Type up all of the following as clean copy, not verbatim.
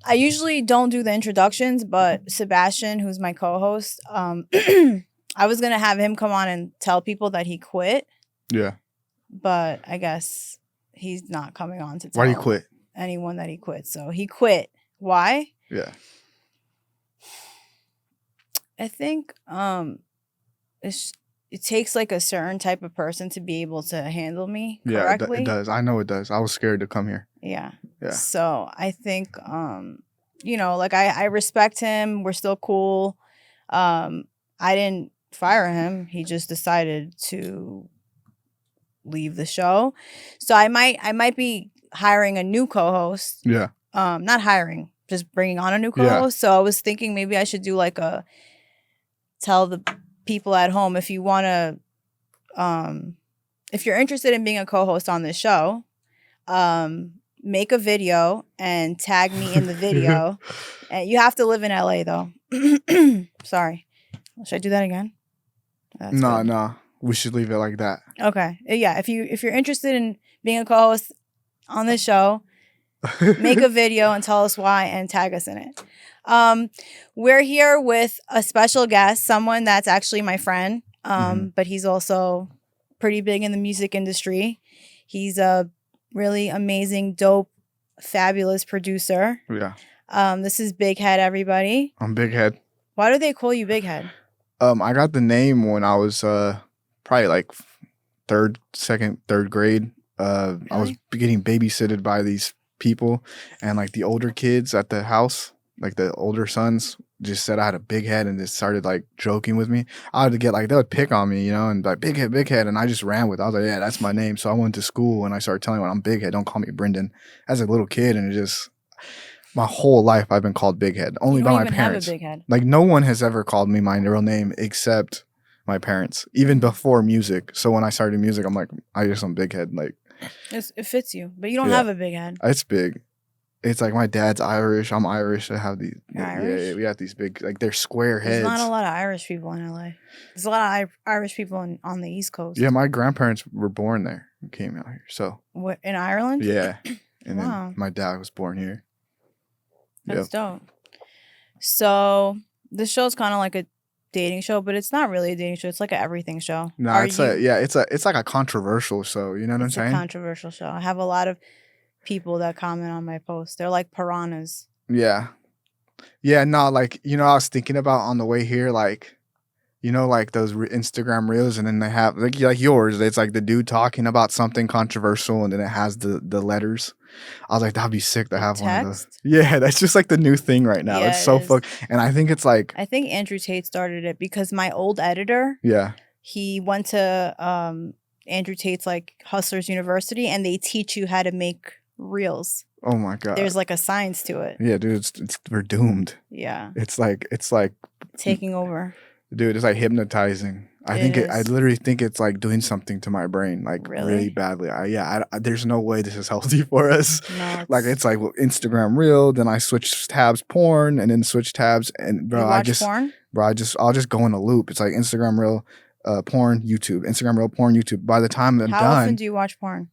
I usually don't do the introductions, but Sebastian, who's my co-host, I was gonna have him come on and tell people that he quit. Yeah. But I guess he's not coming on to tell Why do you quit? anyone that he quit. So he quit. Why? Yeah. I think it takes like a certain type of person to be able to handle me correctly. Yeah, it does. I know it does. I was scared to come here. Yeah. Yeah. So I think like I respect him. We're still cool. I didn't fire him. He just decided to leave the show. So I might be hiring a new co-host. Yeah. Not hiring, just bringing on a new co-host. So I was thinking maybe I should do like tell the people at home, if you want to if you're interested in being a co-host on this show, make a video and tag me in the video. And you have to live in LA though. Sorry. Should I do that again? No. We should leave it like that. Okay. Yeah. If you're interested in being a co-host on this show, make a video and tell us why and tag us in it. We're here with a special guest, someone that's actually my friend, but he's also pretty big in the music industry. He's a really amazing, dope, fabulous producer. Yeah. This is BigHead, everybody. I'm BigHead. Why do they call you BigHead? I got the name when I was probably like third grade. I was getting babysitted by these people, and like the older kids at the house, like the older sons, just said I had a big head and just started like joking with me. I would get like, they would pick on me, and like big head, and I just ran with it. I was like, yeah, that's my name. So I went to school and I started telling them I'm big head, don't call me Brendan, as a little kid. And it just, my whole life I've been called big head, only by my parents. Have a big head. Like no one has ever called me my real name except my parents, even before music. So when I started music, I'm like, I just am big head. Like it fits you, but you don't have a big head. It's big. It's like my dad's Irish. I'm Irish. I have these. Irish? Yeah, we have these big, like they're square heads. There's not a lot of Irish people in LA. There's a lot of Irish people on the East Coast. Yeah, my grandparents were born there and came out here. So what, in Ireland? Yeah, and then my dad was born here. That's dope. So this show's kind of like a dating show, but it's not really a dating show. It's like an everything show. No, it's like a controversial show. You know what I'm saying? It's a controversial show. I have a lot of people that comment on my posts. They're like piranhas. Yeah. No, like, I was thinking about on the way here, like, like those Instagram reels, and then they have like yours. It's like the dude talking about something controversial, and then it has the letters. I was like, that'd be sick to have one of those. Yeah, that's just like the new thing right now. It's so fuck. And I think it's like, I think Andrew Tate started it because my old editor, he went to Andrew Tate's like Hustlers University, and they teach you how to make reels. Oh my god, there's like a science to it. Yeah, dude, we're doomed. Yeah, it's like taking over. Dude, it's like hypnoptizing. I literally think it's like doing something to my brain, like really badly. There's no way this is healthy for us. No, it's like Instagram reel, then I switch tabs porn, and then switch tabs, and bro, I'll just go in a loop. It's like Instagram reel, porn, YouTube, Instagram reel, porn, YouTube. By the time I'm done, how often do you watch porn?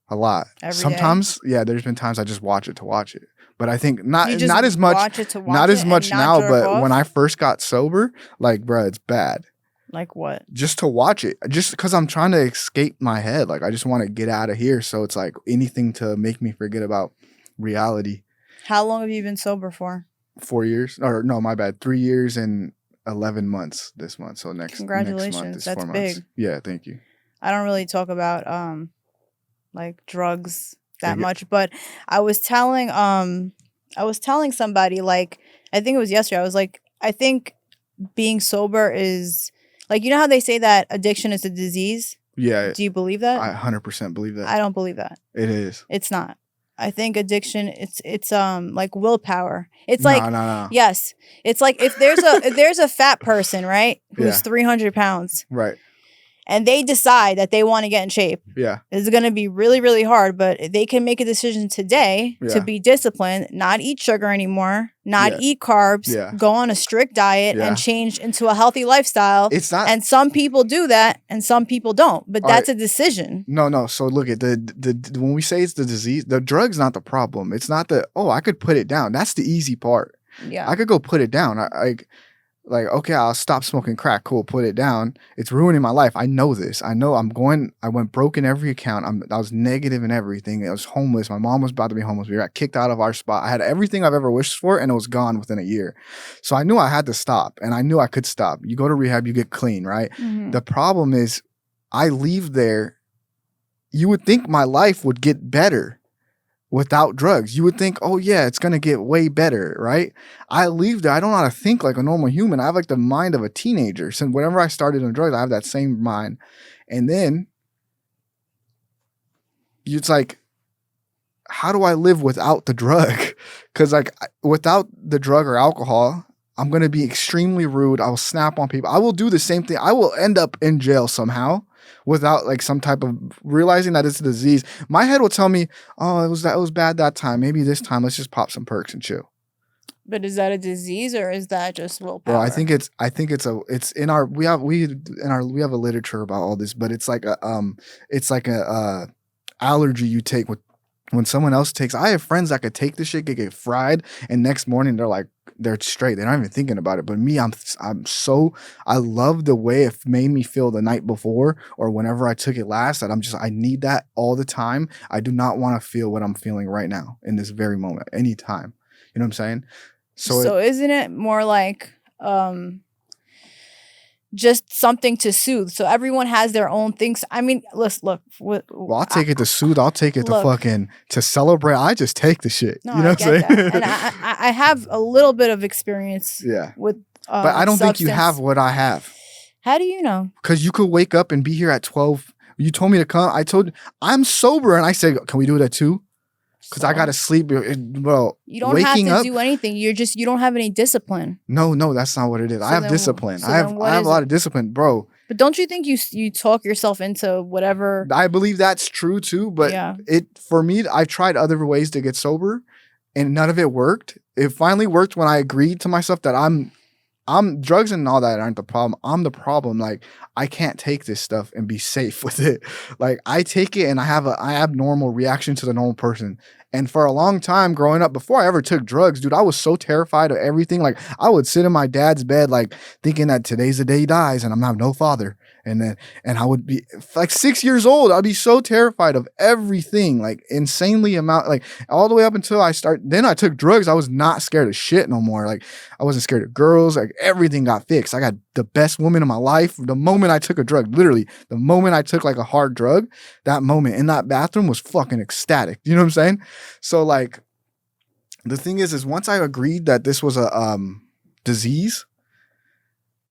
A lot. Sometimes, there's been times I just watch it to watch it. But I think not as much now. But when I first got sober, like, bro, it's bad. Like what? Just to watch it, just because I'm trying to escape my head. Like I just want to get out of here. So it's like anything to make me forget about reality. How long have you been sober for? 4 years. Or no, my bad. 3 years and 11 months this month. So congratulations. Next month is That's 4 big. months. Yeah, thank you. I don't really talk about like drugs that much, but I was telling somebody, like, I think it was yesterday, I was like, I think being sober is like, how they say that addiction is a disease? Yeah. Do you believe that? I 100% believe that. I don't believe that. It is. It's not. I think addiction, it's like willpower. It's like, no. Yes. It's like if there's a fat person, right, who's 300 pounds. Right. and they decide that they want to get in shape, it's going to be really, really hard. But they can make a decision today to be disciplined, not eat sugar anymore, not eat carbs, go on a strict diet, and change into a healthy lifestyle. It's not, and some people do that, and some people don't. But that's a decision. No. So look at the when we say it's the disease, the drug's not the problem. It's not I could put it down. That's the easy part. Yeah, I could go put it down. Like, okay, I'll stop smoking crack. Cool, put it down. It's ruining my life. I know this. I know I went broke in every account. I was negative in everything. I was homeless. My mom was about to be homeless. We got kicked out of our spot. I had everything I've ever wished for, and it was gone within a year. So I knew I had to stop, and I knew I could stop. You go to rehab, you get clean, right? Mm-hmm. The problem is I leave there. You would think my life would get better without drugs. You would think, oh yeah, it's going to get way better, right? I leave there. I don't know how to think like a normal human. I have like the mind of a teenager. So whenever I started on drugs, I have that same mind. And then it's like, how do I live without the drug? Because like without the drug or alcohol, I'm going to be extremely rude. I will snap on people. I will do the same thing. I will end up in jail somehow without like some type of realizing that it's a disease. My head will tell me, oh, it was bad that time. Maybe this time let's just pop some perks and chill. But is that a disease or is that just willpower? Well, I think it's in our we have a literature about all this, but it's like a allergy you take when someone else takes. I have friends that could take this shit, get fried, and next morning they're straight. They're not even thinking about it. But me, I love the way it made me feel the night before or whenever I took it last, that I need that all the time. I do not want to feel what I'm feeling right now in this very moment, anytime. You know what I'm saying? So isn't it more like just something to soothe? So everyone has their own things. I mean, let's look. Well, I'll take it to soothe. I'll take it to celebrate. I just take the shit. No, you know what I'm saying? That. And I have a little bit of experience. With but I don't think you have what I have. How do you know? Because you could wake up and be here at 12. You told me to come. I told you I'm sober, and I said, "Can we do it at 2?" Because I gotta sleep. Well, you don't have to do anything. You don't have any discipline. No, that's not what it is. I have discipline. I have a lot of discipline, bro. But don't you think you talk yourself into whatever? I believe that's true too. But for me, I tried other ways to get sober, and none of it worked. It finally worked when I agreed to myself that I'm drugs and all that aren't the problem. I'm the problem. Like, I can't take this stuff and be safe with it. Like, I take it and I have I abnormal reaction to the normal person. And for a long time growing up, before I ever took drugs, dude, I was so terrified of everything. Like, I would sit in my dad's bed, like thinking that today's the day he dies and I'm not no father. And I would be like 6 years old. I'd be so terrified of everything, like insanely like all the way up until then I took drugs. I was not scared of shit no more. Like, I wasn't scared of girls. Like, everything got fixed. I got the best woman in my life. The moment I took a drug, literally the moment I took like a hard drug, that moment in that bathroom was fucking ecstatic. You know what I'm saying? So like, the thing is once I agreed that this was a disease,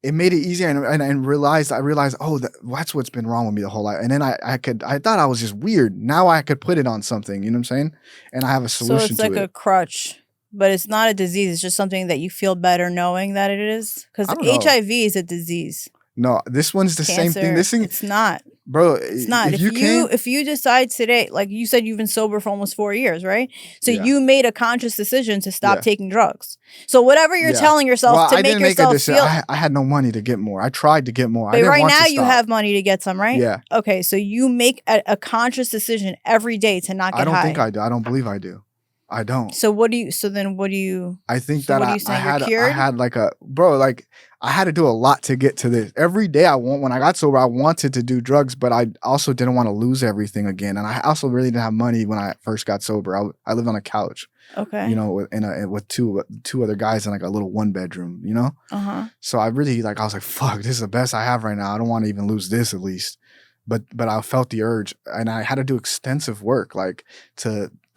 it made it easier and I realized, oh, that's what's been wrong with me the whole life. And then I thought I was just weird. Now I could put it on something, you know what I'm saying? And I have a solution to it. So it's like a crutch, but it's not a disease. It's just something that you feel better knowing that it is. Because HIV is a disease. No, this one's the Cancer, same thing. This thing, it's not. Bro, it's not. If you decide today, like you said, you've been sober for almost 4 years, right? So you made a conscious decision to stop taking drugs. So whatever you're telling yourself to make yourself feel, I had no money to get more. I tried to get more. But right now you have money to get some, right? Yeah. Okay, so you make a conscious decision every day to not get high. I don't think I do. I don't believe I do. I don't. So then what do you? I think that I had like I had to do a lot to get to this. Every day when I got sober, I wanted to do drugs, but I also didn't want to lose everything again. And I also really didn't have money when I first got sober. I lived on a couch. Okay. You know, with two other guys in like a little 1-bedroom, you know? Uh-huh. So I really I was like, fuck, this is the best I have right now. I don't want to even lose this at least. But I felt the urge and I had to do extensive work,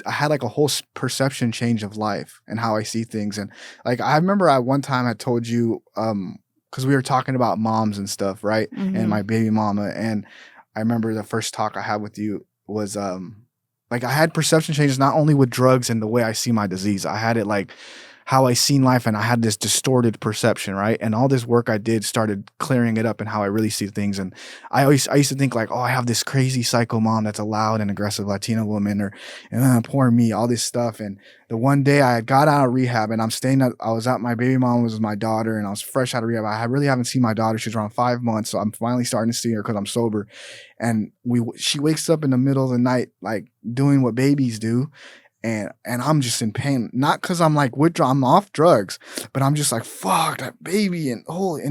I had like a whole perception change of life and how I see things. And like, I remember at one time I told you, cause we were talking about moms and stuff, right? Mm-hmm. And my baby mama. And I remember the first talk I had with you was, like I had perception changes, not only with drugs and the way I see my disease. I had it like how I seen life, and I had this distorted perception, right? And all this work I did started clearing it up and how I really see things. And I used to think like, oh, I have this crazy psycho mom that's a loud and aggressive Latina woman, or poor me, all this stuff. And the one day I got out of rehab, and I was out, my baby mom was with my daughter, and I was fresh out of rehab. I really haven't seen my daughter. She's around 5 months, so I'm finally starting to see her because I'm sober. And she wakes up in the middle of the night, like doing what babies do. And I'm just in pain, not because I'm like I'm off drugs, but I'm just like, fuck that baby. And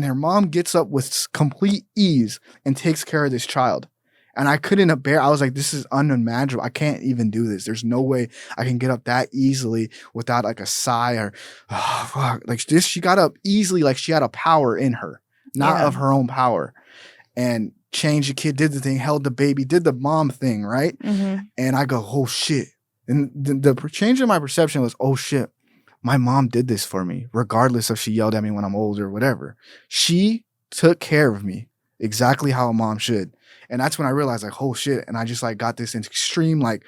her mom gets up with complete ease and takes care of this child. And I couldn't bear. I was like, this is unimaginable. I can't even do this. There's no way I can get up that easily without like a sigh or, oh, fuck. Like this, she got up easily, like she had a power in her, not of her own power. And changed the kid, did the thing, held the baby, did the mom thing, right? Mm-hmm. And I go, oh shit. And the change in my perception was, oh shit, my mom did this for me, regardless if she yelled at me when I'm old or whatever. She took care of me exactly how a mom should. And that's when I realized like, oh shit. And I just like got this extreme like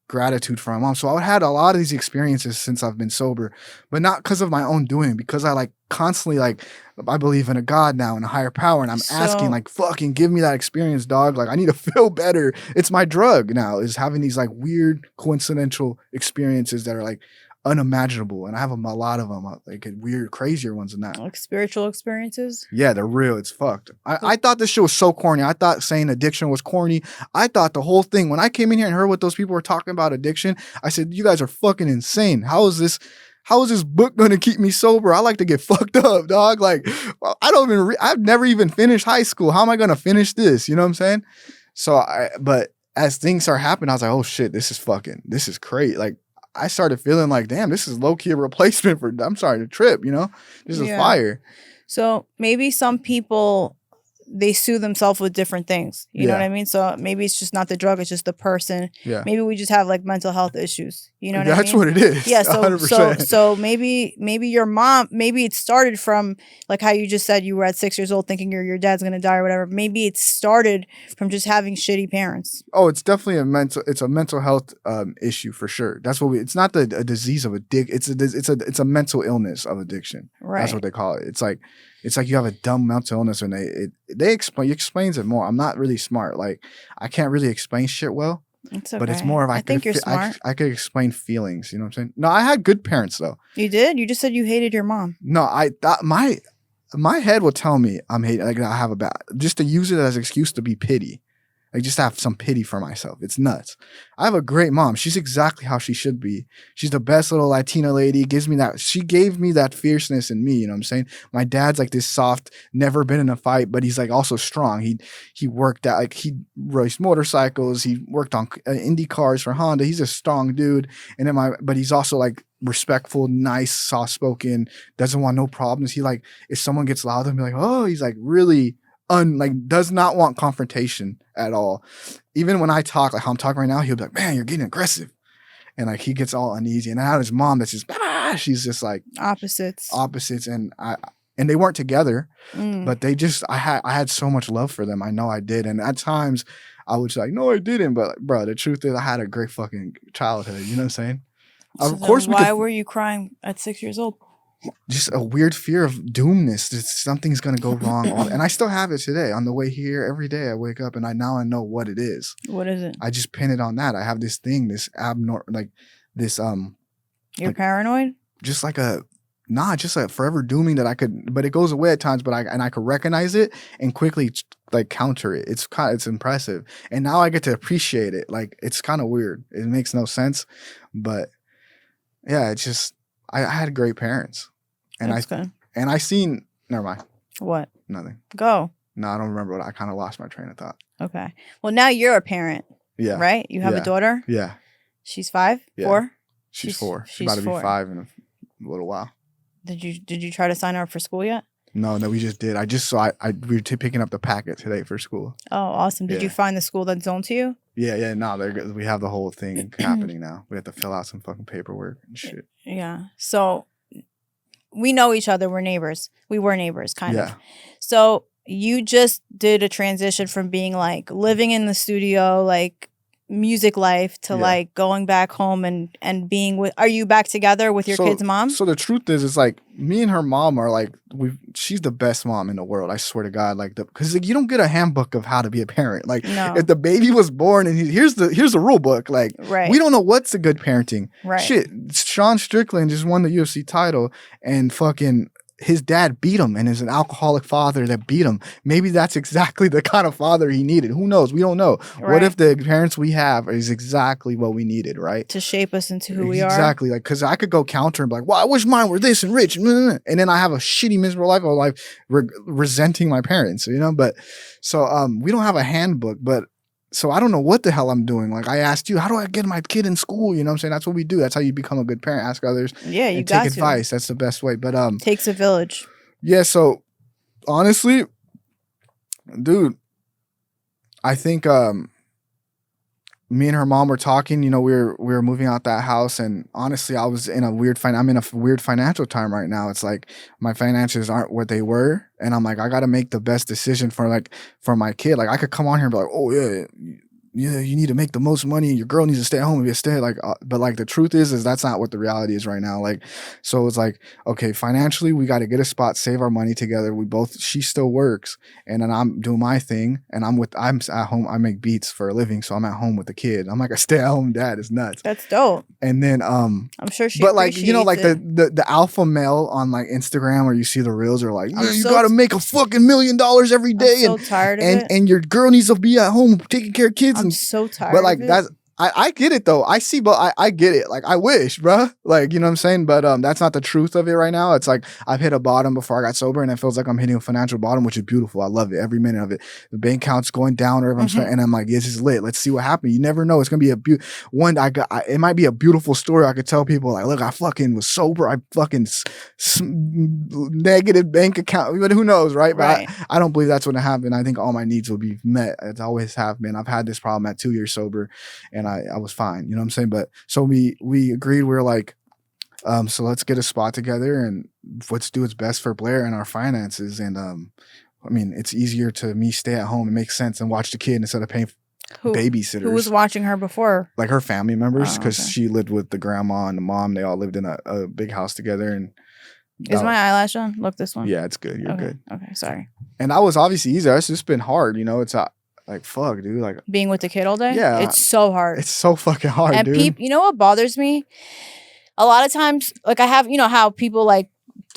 gratitude for my mom. So I had a lot of these experiences since I've been sober, but not because of my own doing, because I like constantly like, I believe in a God now and a higher power. And I'm asking like, fucking give me that experience, dog. Like I need to feel better. It's my drug now, is having these like weird coincidental experiences that are like unimaginable. And I have a lot of them, like weird, crazier ones than that. Like spiritual experiences? Yeah, they're real. It's fucked. I thought this shit was so corny. I thought saying addiction was corny. I thought the whole thing, when I came in here and heard what those people were talking about addiction, I said, you guys are fucking insane. How is this book going to keep me sober? I like to get fucked up, dog. Like, I've never even finished high school. How am I going to finish this? You know what I'm saying? So but as things start happening, I was like, oh shit, this is crazy. Like, I started feeling like, damn, this is low-key a replacement for, I'm sorry to trip, you know? This is fire. So maybe some people, they soothe themselves with different things. You know what I mean? So maybe it's just not the drug, it's just the person. Yeah. Maybe we just have like mental health issues. You know what I mean? That's what it is. Yeah. So 100%. So maybe your mom, maybe it started from like how you just said you were at 6 years old thinking your dad's gonna die or whatever. Maybe it started from just having shitty parents. Oh, it's definitely a mental health issue for sure. That's what it's not a disease of addiction. It's a mental illness of addiction. Right. That's what they call it. It's like you have a dumb mental illness, and he explains it more. I'm not really smart. Like I can't really explain shit well. It's okay. But it's more of I think you're smart. I could explain feelings. You know what I'm saying? No, I had good parents though. You did? You just said you hated your mom. No, I thought my head will tell me I'm hating. Like I have a bad, just to use it as an excuse to be pity. Like just have some pity for myself. It's nuts. I have a great mom. She's exactly how she should be. She's the best little Latina lady. She gave me that fierceness in me. You know what I'm saying? My dad's like this soft, never been in a fight, but he's like also strong. He worked at, like he raced motorcycles. He worked on Indy cars for Honda. He's a strong dude. And then but he's also like respectful, nice, soft spoken, doesn't want no problems. He like, if someone gets loud, he'll be like, oh, he's like really does not want confrontation at all. Even when I talk, like how I'm talking right now, he'll be like, man, you're getting aggressive. And like he gets all uneasy. And I had his mom that's just, she's just like opposites. And they weren't together, but they just, I had so much love for them. I know I did. And at times I would say, like, no, I didn't. But bro, the truth is I had a great fucking childhood. You know what I'm saying? So of course. Why were you crying at 6 years old? Just a weird fear of doomness. Something's going to go wrong. And I still have it today. On the way here, every day I wake up and I know what it is. What is it? I just pin it on that. I have this thing, this abnormal, like this. You're like, paranoid? Just like just a forever dooming that I could, but it goes away at times, but I could recognize it and quickly like counter it. It's impressive. And now I get to appreciate it. Like it's kind of weird. It makes no sense, but yeah, it's just, I had great parents, and I seen. Never mind. What? Nothing. Go. No, I don't remember. I kind of lost my train of thought. Okay. Well, now you're a parent. Yeah. Right. You have a daughter. Yeah. She's 5. Yeah. 4. She's 4. She's about to be 5 in a little while. Did you try to sign her up for school yet? No, we just did. We were picking up the packet today for school. Oh, awesome! Did you find the school that's zoned to you? Yeah. No, we have the whole thing happening now. We have to fill out some fucking paperwork and shit. Yeah. So we know each other. We're neighbors. We were neighbors, kind of. So you just did a transition from being like living in the studio, like music life to like going back home and being with, are you back together with your kid's mom? So the truth is, it's like me and her mom are like, she's the best mom in the world. I swear to God, like because like, you don't get a handbook of how to be a parent. Like if the baby was born and here's the rule book, like we don't know what's a good parenting. Right. Shit, Sean Strickland just won the UFC title and fucking his dad beat him and is an alcoholic father that beat him. Maybe that's exactly the kind of father he needed. Who knows? We don't know. Right. What if the parents we have is exactly what we needed, right? To shape us into who we are. Exactly. Like, because I could go counter and be like, well, I wish mine were this and rich. And then I have a shitty, miserable life resenting my parents, you know? But so we don't have a handbook, but so I don't know what the hell I'm doing. Like I asked you, how do I get my kid in school? You know what I'm saying? That's what we do. That's how you become a good parent. Ask others. Yeah, you and got take advice. That's the best way. But takes a village. Yeah, so honestly, dude, I think me and her mom were talking, you know, we were moving out that house, and honestly, I'm in a weird financial time right now. It's like my finances aren't what they were, and I'm like, I got to make the best decision for my kid. Like I could come on here and be like, oh yeah, you need to make the most money and your girl needs to stay at home and be a stay. Like, but like the truth is that's not what the reality is right now. Like, so it's like, okay, financially we got to get a spot, save our money together. She still works, and then I'm doing my thing, and I'm at home. I make beats for a living, so I'm at home with the kid. I'm like a stay at home dad. It's nuts. That's dope. And then I'm sure she. But like, you know, like the alpha male on like Instagram, or you see the reels are like, man, you got to make a fucking $1 million every day. I'm so tired of it. And your girl needs to be at home taking care of kids. I'm so tired. But like that's I get it though. I see, but I get it. Like I wish, bruh. Like, you know what I'm saying? But that's not the truth of it right now. It's like I've hit a bottom before I got sober, and it feels like I'm hitting a financial bottom, which is beautiful. I love it. Every minute of it. The bank account's going down, or and I'm like, this is lit. Let's see what happens. You never know. It's gonna be it might be a beautiful story. I could tell people like, look, I fucking was sober. I fucking negative bank account. But who knows, right? But I don't believe that's what happened. I think all my needs will be met. It's always have been. I've had this problem at 2 years sober, and I was fine. You know what I'm saying? But so we agreed. We were like, so let's get a spot together and let's do what's best for Blair and our finances. And I mean, it's easier to me stay at home. It makes sense and watch the kid instead of paying babysitters. Who was watching her before? Like her family members, because she lived with the grandma and the mom. They all lived in a big house together. And is my eyelash on? Look, this one. Yeah, it's good. You're good. Okay, sorry. And that was obviously easy. It's just been hard. You know, it's like, fuck, dude. Like being with the kid all day? Yeah. It's so hard. It's so fucking hard, and dude. You know what bothers me? A lot of times, like I have, you know how people like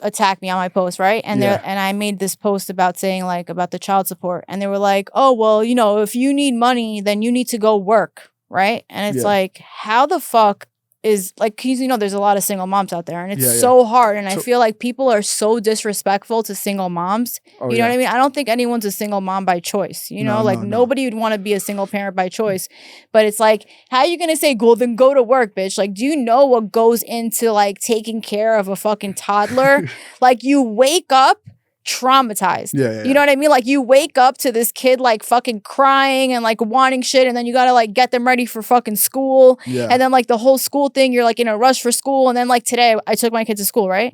attack me on my post, right? And and I made this post about saying like about the child support. And they were like, oh, well, you know, if you need money, then you need to go work, right? And it's like, how the fuck is like, cause you know, there's a lot of single moms out there, and it's so hard. And I feel like people are so disrespectful to single moms. You know what I mean? I don't think anyone's a single mom by choice. You know, nobody would want to be a single parent by choice. But it's like, how are you gonna say, "Well, then go to work, bitch"? Like, do you know what goes into like taking care of a fucking toddler? Like, you wake up traumatized. You know what I mean? Like, you wake up to this kid like fucking crying and like wanting shit, and then you gotta like get them ready for fucking school. And then like the whole school thing, you're like in a rush for school. And then like today I took my kids to school, right?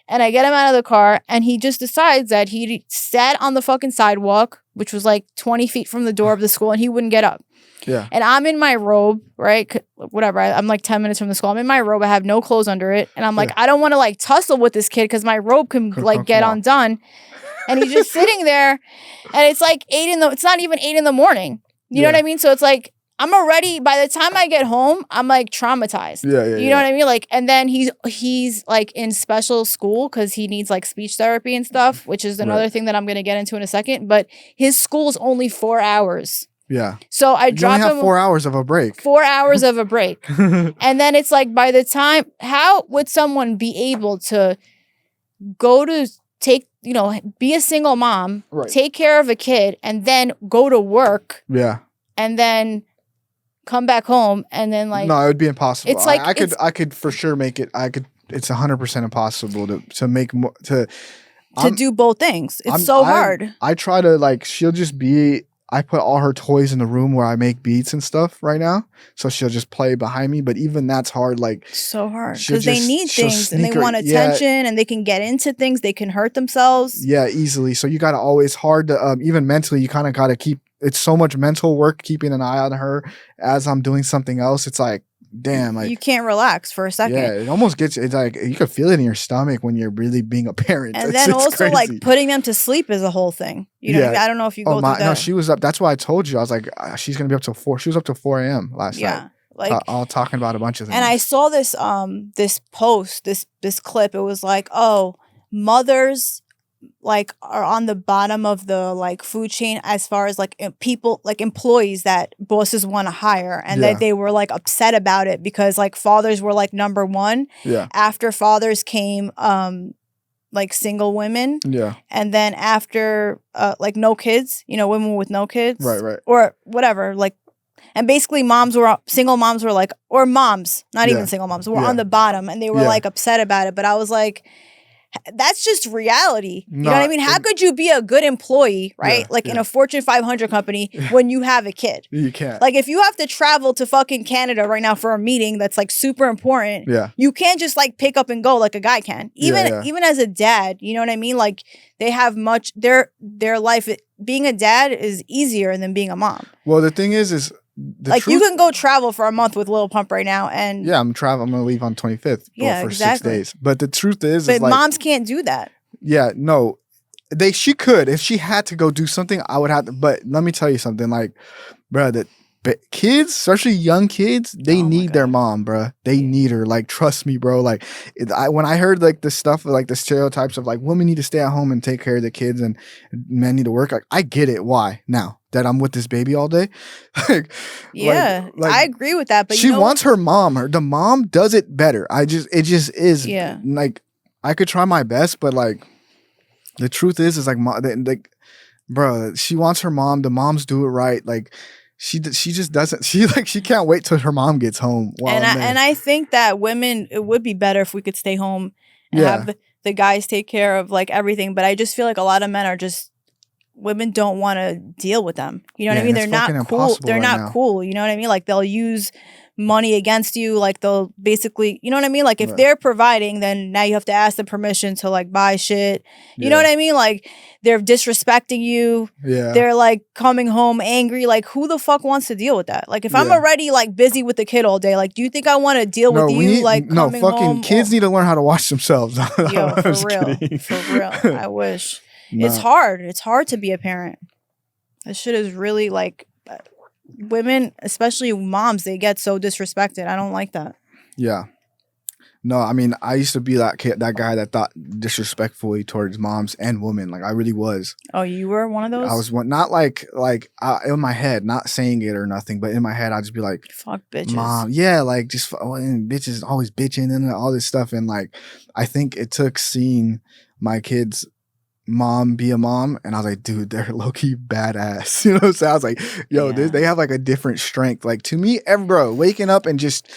And I get him out of the car, and he just decides that he sat on the fucking sidewalk, which was like 20 feet from the door of the school, and he wouldn't get up. And I'm in my robe, right? Whatever. I'm like 10 minutes from the school. I'm in my robe. I have no clothes under it. And I'm like, I don't want to like tussle with this kid because my robe can like get undone. And he's just sitting there, and it's like it's not even 8 in the morning. You know what I mean? So it's like, I'm already, by the time I get home, I'm like traumatized. You know what I mean? Like, and then he's like in special school because he needs like speech therapy and stuff, which is another thing that I'm going to get into in a second. But his school's only 4 hours. So I drop him 4 hours of a break. 4 hours of a break. And then it's like, by the time, how would someone be able to go to take, you know, be a single mom, take care of a kid, and then go to work? And then come back home, and then like, no, it would be impossible. It's like I could for sure make it. It's 100% impossible to make more to do both things. It's so hard. I try to like, she'll just be. I put all her toys in the room where I make beats and stuff right now. So she'll just play behind me. But even that's hard. Like, so hard. Because they need things and they want attention and they can get into things. They can hurt themselves. Yeah, easily. So you got to always hard to, even mentally, you kind of got to keep, it's so much mental work keeping an eye on her as I'm doing something else. It's like, damn, like you can't relax for a second. Yeah, it almost gets. It's like you can feel it in your stomach when you're really being a parent. And then also crazy. like putting them to sleep is a whole thing. You know, what I mean? I don't know if you go through that. No, she was up. That's why I told you. I was like, she's gonna be up till 4. She was up till 4 a.m. last night. Like all talking about a bunch of things. And I saw this this post, this clip. It was like, oh, mothers like are on the bottom of the like food chain as far as like people like employees that bosses want to hire, and that they were like upset about it because like fathers were like number one. Yeah. After fathers came like single women. Yeah. And then after like no kids, you know, women with no kids. Right. Or whatever, like, and basically single moms were like, or moms, not even single moms, were on the bottom, and they were like upset about it. But I was like, that's just reality. You know what I mean? How could you be a good employee, right? In a Fortune 500 company when you have a kid? You can't. Like if you have to travel to fucking Canada right now for a meeting that's like super important, you can't just like pick up and go like a guy can. Even as a dad, you know what I mean? Like they have their life, being a dad is easier than being a mom. Well, the thing is like you can go travel for a month with Lil Pump right now, and I'm traveling. I'm gonna leave on 25th. For 6 days. But the truth is, but moms can't do that. Yeah, no, she could if she had to go do something. I would have to. But let me tell you something, like, bro, kids, especially young kids, they need their mom, bro. They need her. Like, trust me, bro. Like, when I heard like the stuff, like the stereotypes of like women need to stay at home and take care of the kids and men need to work. Like, I get it. Why now that I'm with this baby all day? like, I agree with that. But she wants her mom. The mom does it better. It just is. Yeah. Like, I could try my best, but like, the truth is like, bro, she wants her mom. The moms do it right. Like. She just doesn't. She can't wait till her mom gets home. And I think that women, it would be better if we could stay home and have the guys take care of like everything. But I just feel like a lot of men are just, women don't want to deal with them. You know what I mean? They're not cool. They're not cool. You know what I mean? Like they'll use money against you. Like they'll basically, you know what I mean? Like if they're providing, then now you have to ask them permission to like buy shit. You know what I mean? Like they're disrespecting you. Yeah. They're like coming home angry. Like who the fuck wants to deal with that? Like if I'm already like busy with the kid all day, like do you think I want to deal with you? Like coming home? Kids need to learn how to watch themselves. Yo, for real. I wish. No. It's hard. It's hard to be a parent. This shit is really like, women, especially moms, they get so disrespected. I don't like that. Yeah. No, I mean, I used to be that guy that thought disrespectfully towards moms and women. Like I really was. Oh, you were one of those? I was one, not like in my head, not saying it or nothing, but in my head, I'd just be like, fuck bitches. Mom. Yeah, like just bitches always bitching and all this stuff. And like, I think it took seeing my kids' mom be a mom, and I was like, dude, they're low-key badass. You know what I'm saying? I was like, yo, they have like a different strength. Like to me, bro, waking up and just,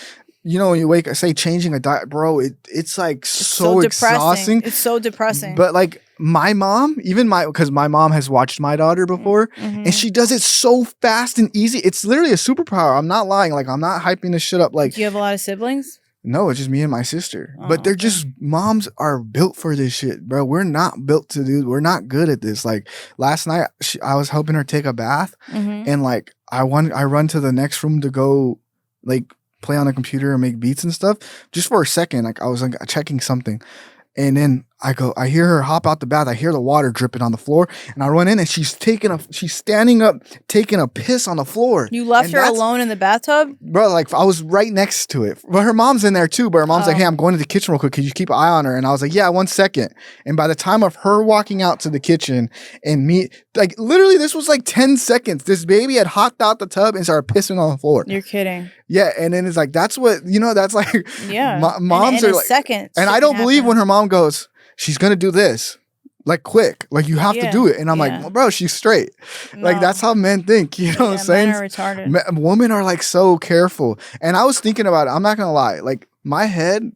you know, when you say changing a diet, bro, it's like so exhausting. It's so depressing. But like my mom, because my mom has watched my daughter before, and she does it so fast and easy. It's literally a superpower. I'm not lying. Like I'm not hyping this shit up. Like, do you have a lot of siblings? No, it's just me and my sister. But they're just, moms are built for this shit, bro. We're not built to do, we're not good at this. Like last night, I was helping her take a bath, and like I run to the next room to go like play on the computer and make beats and stuff. Just for a second, like I was like checking something. And then I hear her hop out the bath. I hear the water dripping on the floor, and I run in, and she's standing up, taking a piss on the floor. You left her alone in the bathtub? Bro, like I was right next to it. But her mom's in there too, but her mom's like, hey, I'm going to the kitchen real quick. Could you keep an eye on her? And I was like, yeah, 1 second. And by the time of her walking out to the kitchen and me, like literally this was like 10 seconds. This baby had hopped out the tub and started pissing on the floor. You're kidding. Yeah, and then it's like, that's what, you know, that's like, moms are like, second, and I don't believe when her mom goes, she's going to do this, like quick, like you have to do it. And I'm like, well, bro, she's straight. No. Like that's how men think, you know what I'm saying? Men are retarded. Women are like so careful. And I was thinking about it. I'm not going to lie. Like my head,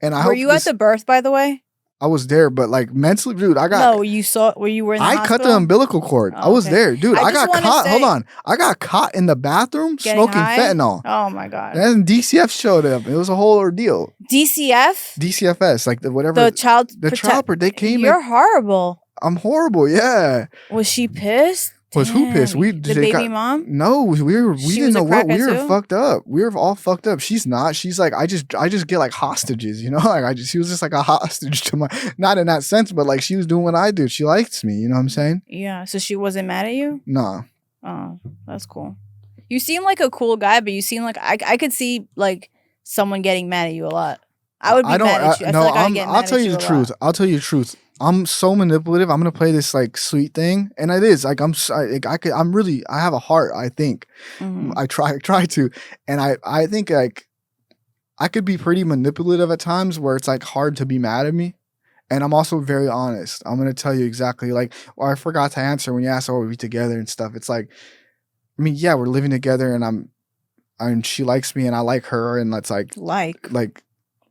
and I Were you at the birth, by the way? I was there, but like mentally, dude, I got. No, you saw where you were in the hospital? cut the umbilical cord. I was there, dude. I got caught. Hold on. I got caught in the bathroom smoking fentanyl. Oh my God. And then DCF showed up. It was a whole ordeal. DCF? DCFS, like whatever. The child. They came. You're horrible. I'm horrible. Yeah. Was she pissed? Was who pissed? The baby mom? No, we didn't know what. We were too? fucked up. We were all fucked up. She's not. She's like, I just get like hostages, you know? Like she was just like a hostage to my, not in that sense, but like she was doing what I do. She likes me, you know what I'm saying? Yeah. So she wasn't mad at you? No. Oh, that's cool. You seem like a cool guy, but you seem like I could see like someone getting mad at you a lot. I would be mad at you. I feel like I'd get mad I'll tell you the truth. I'll tell you the truth. I'm so manipulative. I'm gonna play this like sweet thing, and it is like I have a heart. I think I try to, and I think like I could be pretty manipulative at times where it's like hard to be mad at me, and I'm also very honest. I'm gonna tell you exactly like. Well, I forgot to answer when you asked, "Oh, are we together?" and stuff. It's like, I mean, yeah, we're living together, and she likes me, and I like her, and that's like.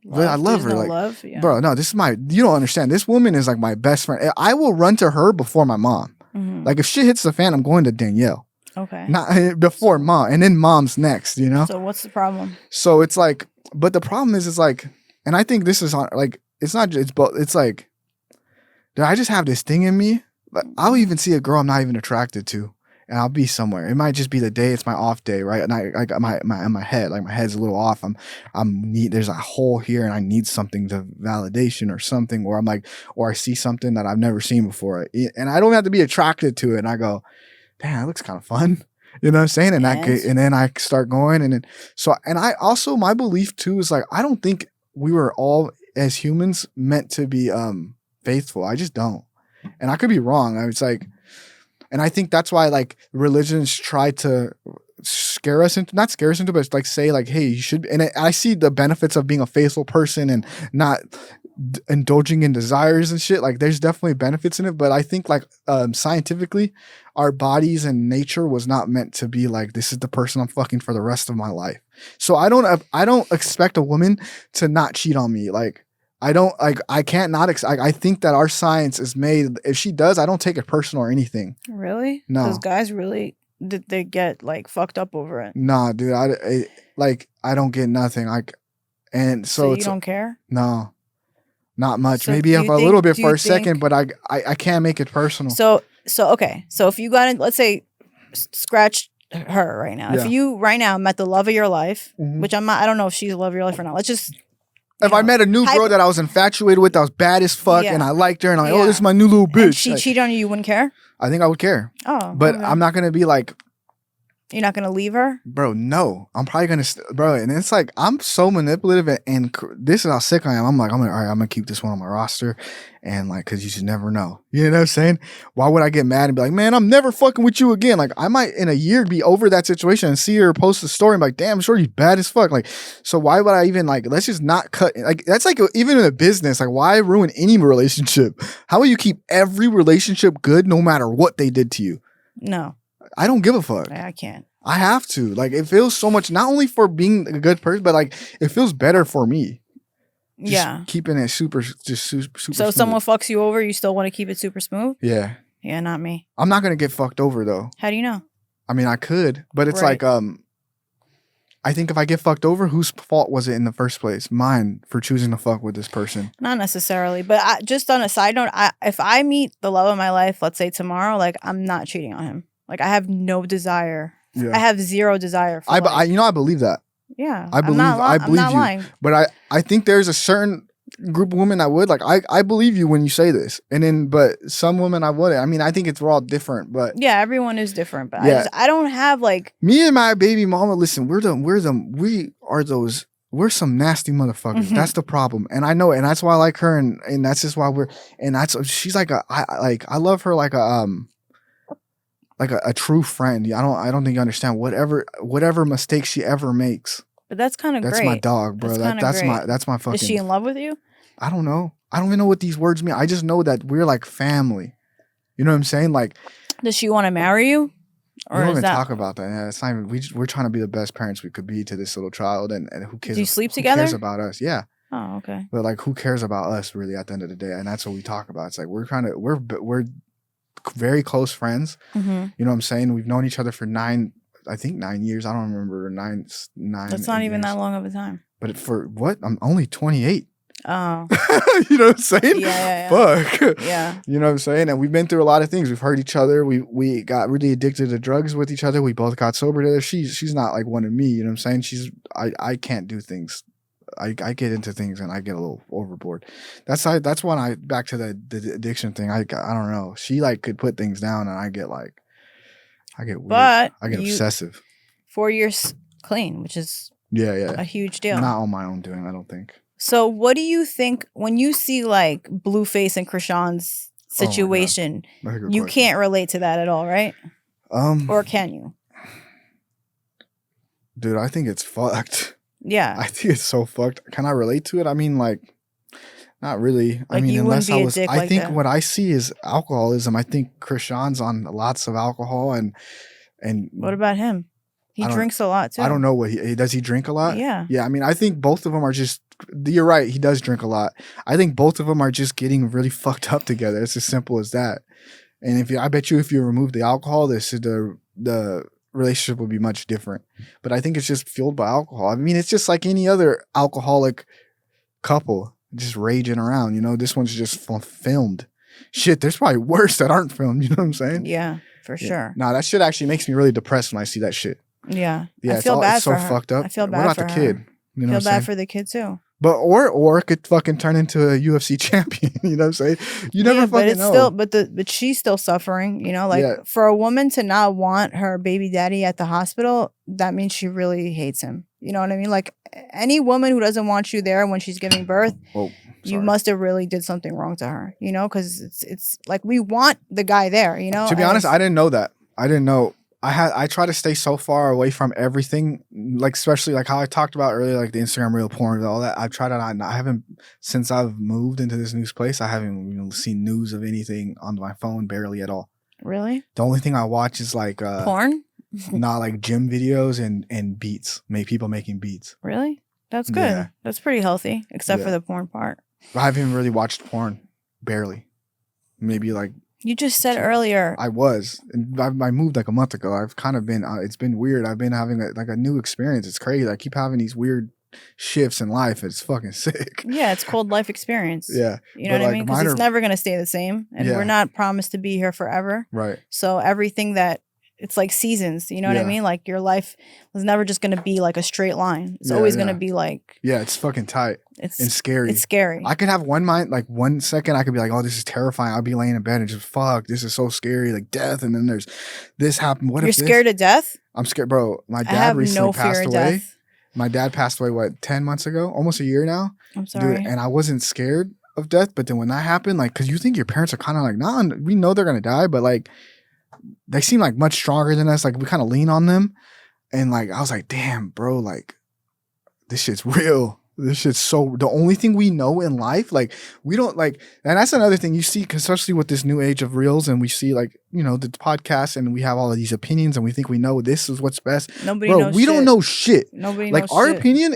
But I love her. Love? Yeah. Bro, no, you don't understand. This woman is like my best friend. I will run to her before my mom. Like if shit hits the fan, I'm going to Danielle. Okay. Not before mom, and then mom's next, you know? So what's the problem? So it's like, but the problem is like, and I think this is like, it's not, it's like, dude, I just have this thing in me. Like, I'll even see a girl I'm not even attracted to. And I'll be somewhere. It might just be the day. It's my off day, right? And I got my head, like my head's a little off. There's a hole here, and I need something to validation or something. Or I'm like, or I see something that I've never seen before, and I don't have to be attracted to it. And I go, damn, that looks kind of fun. You know what I'm saying? And then I start going, and I also my belief too is like I don't think we were all as humans meant to be faithful. I just don't, and I could be wrong. It's like. And I think that's why like religions try to not scare us into, but like say like, hey, you should. And I see the benefits of being a faithful person and not indulging in desires and shit. Like there's definitely benefits in it. But I think like scientifically, our bodies and nature was not meant to be like, this is the person I'm fucking for the rest of my life. So I don't expect a woman to not cheat on me. Like, I can't not, I think that our science is made, if she does, I don't take it personal or anything. Really? No. Because guys really, they get like fucked up over it. Nah, dude, I don't get nothing. Like, and so you don't care? No, not much. So maybe a little bit for a second, but I can't make it personal. So okay. So if you got in, let's say, scratch her right now. Yeah. If you right now met the love of your life, which I don't know if she's the love of your life or not. Let's just. If I met a new girl that I was infatuated with, that was bad as fuck, and I liked her, and I'm like, oh, this is my new little bitch. And she cheated on you, you wouldn't care? I think I would care. Oh. But I'm not going to be like... You're not going to leave her? Bro, no. I'm probably going to... Bro, and it's like, I'm so manipulative, and this is how sick I am. I'm like, all right, I'm going to keep this one on my roster, and like, because you just never know. You know what I'm saying? Why would I get mad and be like, man, I'm never fucking with you again? Like, I might in a year be over that situation and see her post a story and be like, damn, sure, you bad as fuck. Like, so why would I even like, let's just not cut. Like, that's like, even in a business, like, why ruin any relationship? How will you keep every relationship good no matter what they did to you? No. I don't give a fuck. I can't. I have to. Like, it feels so much, not only for being a good person, but like, it feels better for me. Just keeping it super So smooth. If someone fucks you over, you still want to keep it super smooth? Yeah. Yeah, not me. I'm not going to get fucked over, though. How do you know? I mean, I could, but it's like, I think if I get fucked over, whose fault was it in the first place? Mine for choosing to fuck with this person. Not necessarily, but just on a side note, if I meet the love of my life, let's say tomorrow, like I'm not cheating on him. Like I have no desire. Yeah. I have zero desire for I believe that. Yeah. I believe you. Lying. But I think there's a certain group of women that would. Like I believe you when you say this. And then but some women I wouldn't. I mean, I think we're all different, but yeah, everyone is different. But yeah. I don't have like me and my baby mama, listen, we're some nasty motherfuckers. Mm-hmm. That's the problem. And I know it. And that's why I like her and that's just why she's like I love her like a true friend. I don't think you understand whatever mistake she ever makes. But that's kind of great. That's my dog, bro. That's my fucking. Is she in love with you? I don't know. I don't even know what these words mean. I just know that we're like family. You know what I'm saying? Like, does she want to marry you? Or we don't even talk about that. Yeah, it's not even, we're trying to be the best parents we could be to this little child, and who cares? Do you sleep together? Who cares about us? Yeah. Oh, okay. But like, who cares about us really at the end of the day? And that's what we talk about. It's like we're very close friends. Mm-hmm. You know what I'm saying? We've known each other for 9 years. I don't remember nine. That's not even that long of a time. But for what? I'm only 28. Oh. You know what I'm saying? Yeah. Fuck. Yeah. You know what I'm saying? And we've been through a lot of things. We've hurt each other. We got really addicted to drugs with each other. We both got sober together. She's not like one of me. You know what I'm saying? I can't do things. I get into things and I get a little overboard. That's when I back to the addiction thing. I don't know. She like could put things down and I get weird. But I get obsessive. 4 years clean, which is a huge deal. Not on my own doing, I don't think. So what do you think when you see like Blueface and Krishan's situation? You can't relate to that at all, right? Or can you? Dude, I think it's fucked. Yeah. I think it's so fucked. Can I relate to it? I mean, like, not really. Like, I mean, you unless I was. I think that. What I see is alcoholism. I think Krishan's on lots of alcohol and. What about him? He drinks a lot too. I don't know what does. He drink a lot? Yeah. Yeah. I mean, I think both of them are just. You're right. He does drink a lot. I think both of them are just getting really fucked up together. It's as simple as that. And I bet you, if you remove the alcohol, the relationship would be much different. But I think it's just fueled by alcohol. I mean, it's just like any other alcoholic couple just raging around. You know, this one's just filmed. Shit, there's probably worse that aren't filmed. You know what I'm saying? Yeah, for sure. Nah, that shit actually makes me really depressed when I see that shit. Yeah. Yeah, I feel bad it's so for her. fucked up. I feel bad what about for the her. kid? You know I feel bad for the kid too. But or it could fucking turn into a UFC champion. You know what I'm saying? You never fucking know. Still, but she's still suffering. You know, like for a woman to not want her baby daddy at the hospital, that means she really hates him. You know what I mean? Like any woman who doesn't want you there when she's giving birth, you must have really did something wrong to her. You know, because it's like we want the guy there. You know. To be honest, I didn't know that. I didn't know. I try to stay so far away from everything, like especially like how I talked about earlier, like the Instagram reel porn and all that. I've tried to I haven't, since I've moved into this new place, I haven't even seen news of anything on my phone, barely at all. Really? The only thing I watch is like porn? Not like gym videos and beats, people making beats. Really? That's good. Yeah. That's pretty healthy, except for the porn part. I haven't really watched porn, barely. Maybe like. You just said earlier. I was. And I moved like a month ago. I've kind of been, it's been weird. I've been having a new experience. It's crazy. I keep having these weird shifts in life. It's fucking sick. Yeah, it's called life experience. Yeah. You know what I mean? Because it's never going to stay the same. And we're not promised to be here forever. Right. So everything it's like seasons. You know what I mean? Like your life was never just going to be like a straight line. It's always going to be like. Yeah, it's fucking tight. And scary. It's scary. I could have like 1 second, I could be like, oh, this is terrifying. I'll be laying in bed and just, fuck, this is so scary. Like death. And then there's this happened. What You're scared of death? I'm scared, bro. My dad recently passed away. Death. My dad passed away, 10 months ago? Almost a year now. I'm sorry. Dude, and I wasn't scared of death. But then when that happened, like, because you think your parents are kind of like, nah, we know they're going to die. But like, they seem like much stronger than us. Like we kind of lean on them. And like, I was like, damn, bro, like this shit's real. This shit's so, the only thing we know in life, like we don't like, and that's another thing you see, especially with this new age of reels, and we see like, you know, the podcast and we have all of these opinions and we think we know this is what's best. Nobody knows we don't know shit. Nobody like knows our shit. opinion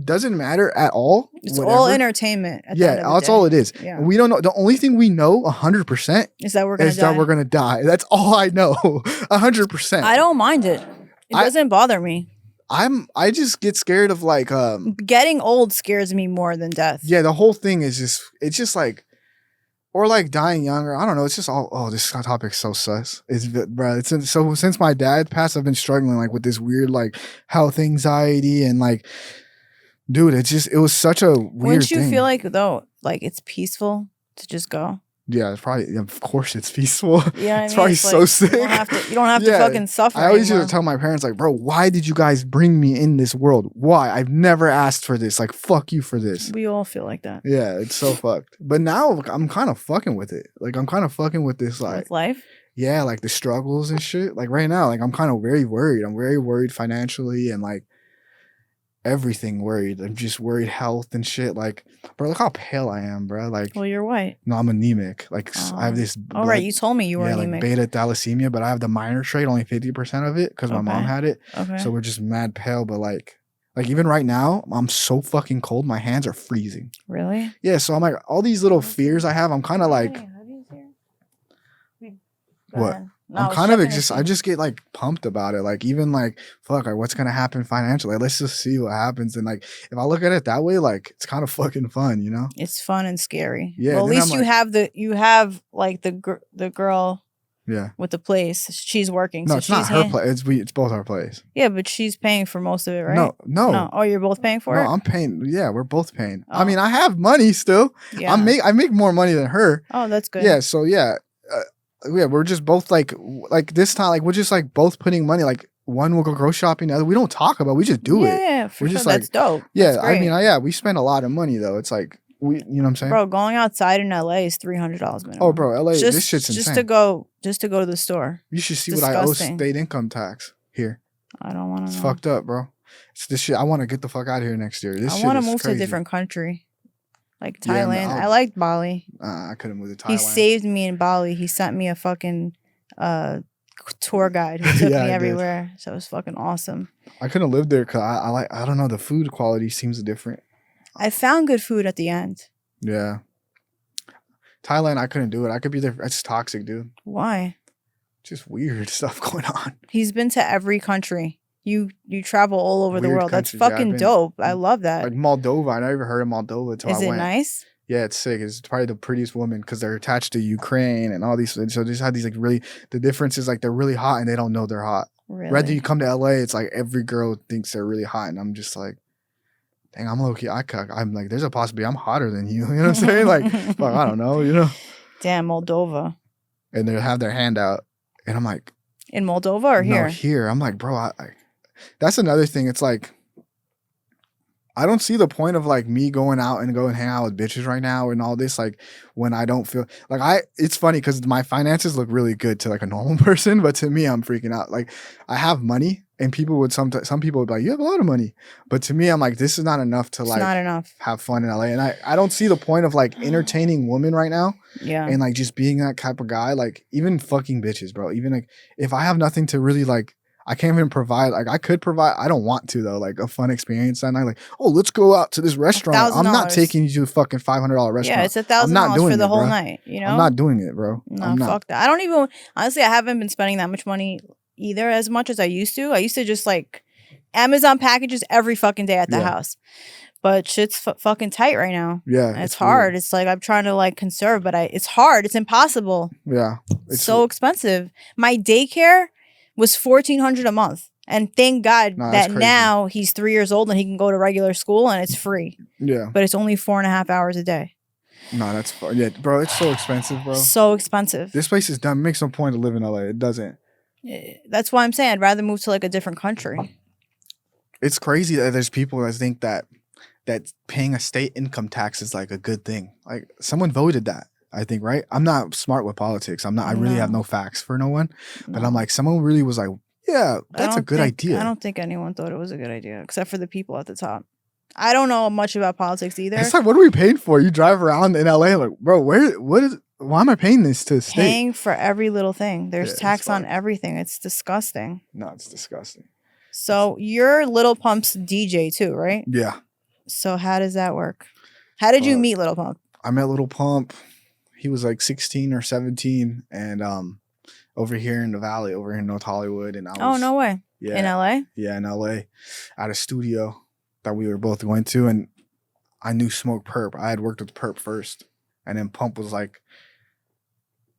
doesn't matter at all. It's all entertainment. That's all it is. Yeah. We don't know. The only thing we know 100% is that we're going to die. That's all I know. 100%. I don't mind it. It doesn't bother me. I just get scared of like getting old scares me more than death. Yeah, the whole thing is it's just like, or like dying younger. I don't know. It's just all this topic's so sus. So since my dad passed, I've been struggling like with this weird like health anxiety and like, dude, it was such a weird Wouldn't you thing. feel like though, like it's peaceful to just go? Yeah, it's probably, of course it's peaceful. Yeah, it's probably so sick. You don't have to fucking suffer. I always used to tell my parents, like, bro, why did you guys bring me in this world? Why? I've never asked for this. Like, fuck you for this. We all feel like that. Yeah, it's so fucked. But now I'm kind of fucking with it. Like, I'm kind of fucking with this, like, with life? Yeah, like the struggles and shit. Like right now, like I'm kind of very worried. I'm very worried financially and like everything worried. I'm just worried health and shit. Like, bro, look how pale I am, bro. Like, well, you're white. No, I'm anemic. Like, I have this. Oh, right. You told me you were anemic. Like beta thalassemia, but I have the minor trait, only 50% of it, because my mom had it. Okay. So we're just mad pale. But like even right now, I'm so fucking cold. My hands are freezing. Really? Yeah. So I'm like, all these little fears I have, I'm kind of like. What? No, I'm kind of I just get like pumped about it. Like even like fuck, like what's gonna happen financially? Like, let's just see what happens. And like if I look at it that way, like it's kind of fucking fun, you know? It's fun and scary. Yeah. Well, at least you have like the girl. Yeah. With the place, she's working. No, so it's not her place. It's both our place. Yeah, but she's paying for most of it, right? No. Oh, you're both paying for it? No, I'm paying. Yeah, we're both paying. Oh. I mean, I have money still. Yeah. I make more money than her. Oh, that's good. Yeah. So yeah, we're just both like this time, like we're just like both putting money. Like one will go grocery shopping, the other we don't talk about. We just do it. Yeah, for we're sure. just like, that's dope. Yeah, that's great. I mean, we spend a lot of money though. It's like you know what I'm saying? Bro, going outside in LA is $300 minimum. Oh, bro, LA, this shit's insane. Just to go to the store. You should see what I owe state income tax here. I don't want to know. It's fucked up, bro. It's this shit. I want to get the fuck out of here next year. I want to move to a different country. Like Thailand. Yeah, I liked Bali. I couldn't move to Thailand. He saved me in Bali. He sent me a fucking tour guide who took me everywhere. So it was fucking awesome. I couldn't live there because I don't know, the food quality seems different. I found good food at the end. Yeah. Thailand, I couldn't do it. I could be there. It's toxic, dude. Why? Just weird stuff going on. He's been to every country. You travel all over the world. That's fucking dope. I love that. Like Moldova. I never heard of Moldova until I went. Is it nice? Yeah, it's sick. It's probably the prettiest woman because they're attached to Ukraine and all these. So they just had these like really, the difference is like they're really hot and they don't know they're hot. Really? Rather you come to LA, it's like every girl thinks they're really hot. And I'm just like, dang, I'm low-key. I'm like, there's a possibility I'm hotter than you. You know what I'm saying? Like, fuck, I don't know, you know? Damn, Moldova. And they have their hand out. And I'm like. In Moldova or here? No, here. I'm like, bro, that's another thing. It's like, I don't see the point of like me going out and hang out with bitches right now and all this. Like when I don't feel like it's funny because my finances look really good to like a normal person, but to me, I'm freaking out. Like I have money and people would some people would be like, you have a lot of money. But to me, I'm like, this is not enough to like not enough. Have fun in LA. And I don't see the point of like entertaining women right now. Yeah. And like just being that type of guy, like even fucking bitches, bro. Even like if I have nothing to really like, I can't even provide, like I could provide, I don't want to though, like a fun experience that night. Like, oh, let's go out to this restaurant. $1,000. I'm not taking you to a fucking $500 restaurant. Yeah, it's $1,000 for the whole night, you know? I'm not doing it, bro. No, fuck that. I don't even, honestly, I haven't been spending that much money either as much as I used to. I used to just like Amazon packages every fucking day at the house. But shit's fucking tight right now. Yeah. And it's hard. Weird. It's like I'm trying to like conserve, but it's hard. It's impossible. Yeah. It's so expensive. My daycare was $1,400 a month. And thank God that now he's 3 years old and he can go to regular school and it's free. Yeah. But it's only 4.5 hours a day. No, that's fun. Yeah, bro, it's so expensive, bro. So expensive. This place is dumb. It makes no point to live in LA. It doesn't. That's why I'm saying I'd rather move to like a different country. It's crazy that there's people that think that paying a state income tax is like a good thing. Like someone voted that, I think, right? I'm not smart with politics. I really have no facts for no one. But I'm like, someone really was like, yeah, that's a good idea. I don't think anyone thought it was a good idea, except for the people at the top. I don't know much about politics either. It's like, what are we paying for? You drive around in LA, like, bro, why am I paying this to the state? Paying for every little thing. There's tax on everything. It's disgusting. No, it's disgusting. So you're Little Pump's DJ too, right? Yeah. So how does that work? How did you meet Little Pump? I met Little Pump. He was like 16 or 17, and over here in the Valley, over here in North Hollywood, and oh no way! Yeah, in LA. Yeah, in LA, at a studio that we were both going to, and I knew Smoke Perp. I had worked with Perp first, and then Pump was like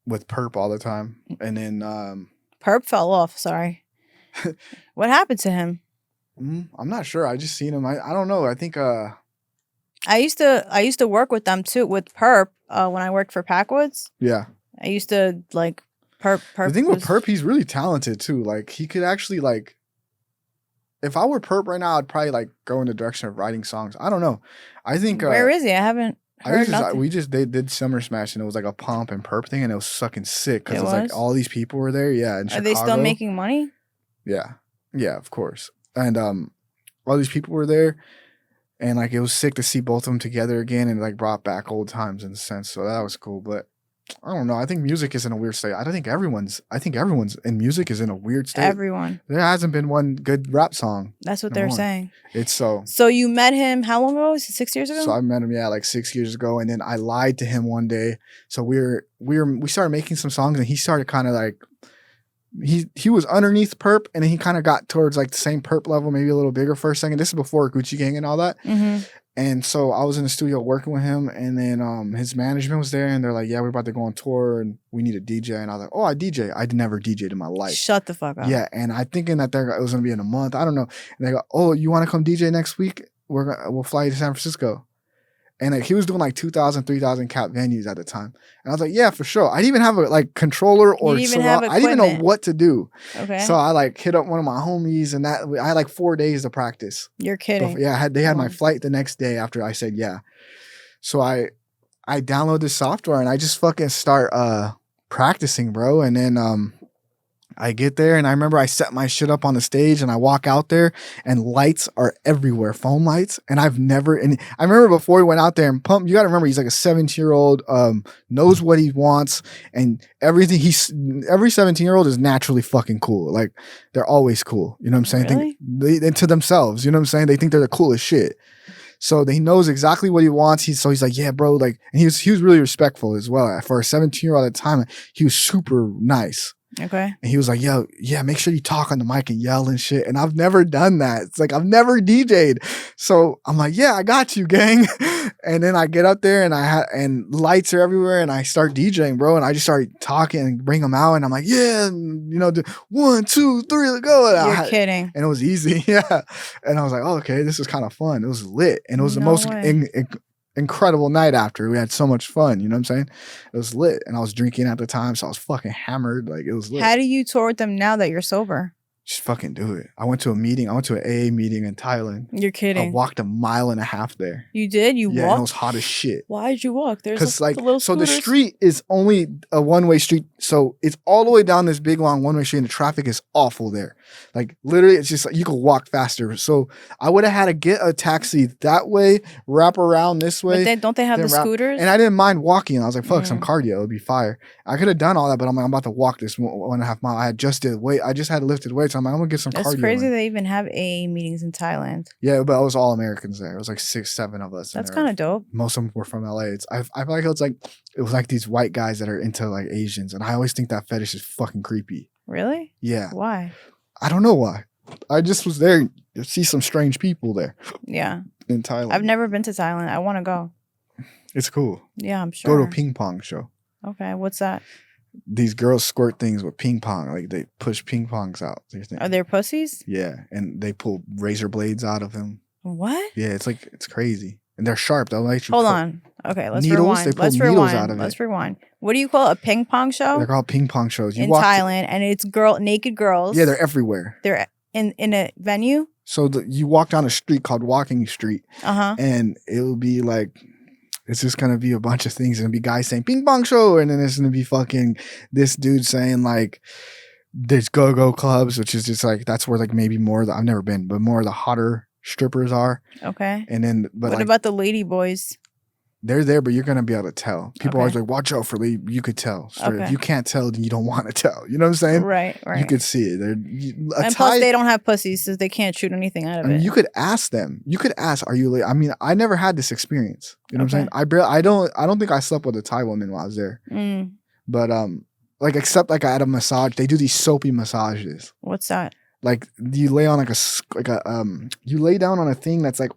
with Perp all the time, and then Perp fell off. Sorry. What happened to him? I'm not sure. I just seen him. I don't know. I think I used to work with them too, with Perp when I worked for Packwoods. Yeah. I used to like Perp. The thing with Perp, he's really talented too. Like he could actually like. If I were Perp right now, I'd probably like go in the direction of writing songs. I don't know. I think. Where is he? I haven't heard nothing. They did Summer Smash and it was like a Pump and Perp thing and it was fucking sick because it was like all these people were there. Yeah. In Chicago. Are they still making money? Yeah. Yeah, of course. And all these people were there. And like it was sick to see both of them together again and like brought back old times in a sense. So that was cool. But I don't know. I think music is in a weird state. I think everyone's in music is in a weird state. Everyone. There hasn't been one good rap song. That's what they're saying. It's so. So you met him how long ago? 6 years ago? So I met him, like 6 years ago. And then I lied to him one day. So we started making some songs and he started kind of like he was underneath perp, and then he kind of got towards like the same perp level, maybe a little bigger for a second. This is before Gucci Gang and all that. Mm-hmm. And so I was in the studio working with him, and then his management was there, and they're like, "Yeah, we're about to go on tour, and we need a DJ." And I was like, "Oh, I DJ. I'd never DJed in my life." Shut the fuck up. Yeah, and I thinking that it was gonna be in a month. I don't know. And they go, "Oh, you want to come DJ next week? We'll fly you to San Francisco." And like he was doing like 2,000, 3,000 cap venues at the time. And I was like, yeah, for sure. I didn't even have a like controller or I didn't even know what to do. Okay. So I like hit up one of my homies, and that I had like 4 days to practice. You're kidding. Yeah, they had my flight the next day after I said yeah. So I download the software and I just fucking start practicing, bro. And then I get there, and I remember I set my shit up on the stage, and I walk out there, and lights are everywhere, phone lights. And I remember before he went out there and pumped, you got to remember, he's like a 17-year-old, knows what he wants, and everything. Every 17-year-old is naturally fucking cool. Like, they're always cool. You know what I'm saying? Really? They to themselves, you know what I'm saying? They think they're the coolest shit. So he knows exactly what he wants. He's like, yeah, bro. Like, and he was really respectful as well. For a 17-year-old at the time, he was super nice. Okay. And he was like, yo, yeah, make sure you talk on the mic and yell and shit. And I've never done that. It's like, I've never DJ'd. So I'm like, yeah, I got you, gang. And then I get up there, and lights are everywhere, and I start DJing, bro. And I just started talking and bring them out. And I'm like, yeah, you know, 1, 2, 3, let's go. And You're kidding. And it was easy. Yeah. And I was like, oh, okay, this is kind of fun. It was lit. And it was the most incredible night after. We had so much fun, you know what I'm saying? It was lit, and I was drinking at the time, so I was fucking hammered. Like, it was lit. How do you tour with them now that you're sober? Just fucking do it. I went to an AA meeting in Thailand. You're kidding. I walked 1.5 miles there. You did? You walked? Yeah, it was hot as shit. Why did you walk? Because so the street is only a one-way street. So it's all the way down this big, long one-way street, and the traffic is awful there. Like, literally, it's just like you could walk faster. So I would have had to get a taxi that way, wrap around this way. But then don't they have the scooters? And I didn't mind walking. I was like, fuck, some cardio. It would be fire. I could have done all that, but I'm like, I'm about to walk this 1.5 miles. I just had lifted weights. I'm like, I'm going to get some cardio. It's crazy they even have AA meetings in Thailand. Yeah, but it was all Americans there. It was like 6, 7 of us. That's kind of dope. Most of them were from LA. I feel like it was like these white guys that are into like Asians. And I always think that fetish is fucking creepy. Really? Yeah. Why? I don't know why. I just was there to see some strange people there. Yeah. In Thailand. I've never been to Thailand. I want to go. It's cool. Yeah, I'm sure. Go to a ping pong show. Okay, what's that? These girls squirt things with ping pong. Like, they push ping pongs out. Are there pussies? Yeah, and they pull razor blades out of them. What? Yeah, it's crazy. And they're sharp. They'll let you Hold on. Okay, let's needles, rewind. Let's rewind. Let's rewind. What do you call it? A ping pong show? They're called ping pong shows. In Thailand, and it's naked girls. Yeah, they're everywhere. They're in a venue? So you walk down a street called Walking Street. Uh-huh. And it'll be like, it's just going to be a bunch of things. There'll be guys saying ping pong show. And then there's going to be fucking this dude saying like, there's go-go clubs, which is just like, that's where like maybe more, I've never been, but more of the hotter strippers are. Okay. And then, but what about the lady boys? They're there, but you're going to be able to tell. People are always like, watch out for lady. You could tell. Okay. If you can't tell, then you don't want to tell. You know what I'm saying? Right. You could see it. And plus, they don't have pussies, so they can't shoot anything out of it. You could ask them. You could ask, are you late? I mean, I never had this experience. You know what I'm saying? I don't think I slept with a Thai woman while I was there. Mm. But, like, except like I had a massage. They do these soapy massages. What's that? Like, you lay on you lay down on a thing that's like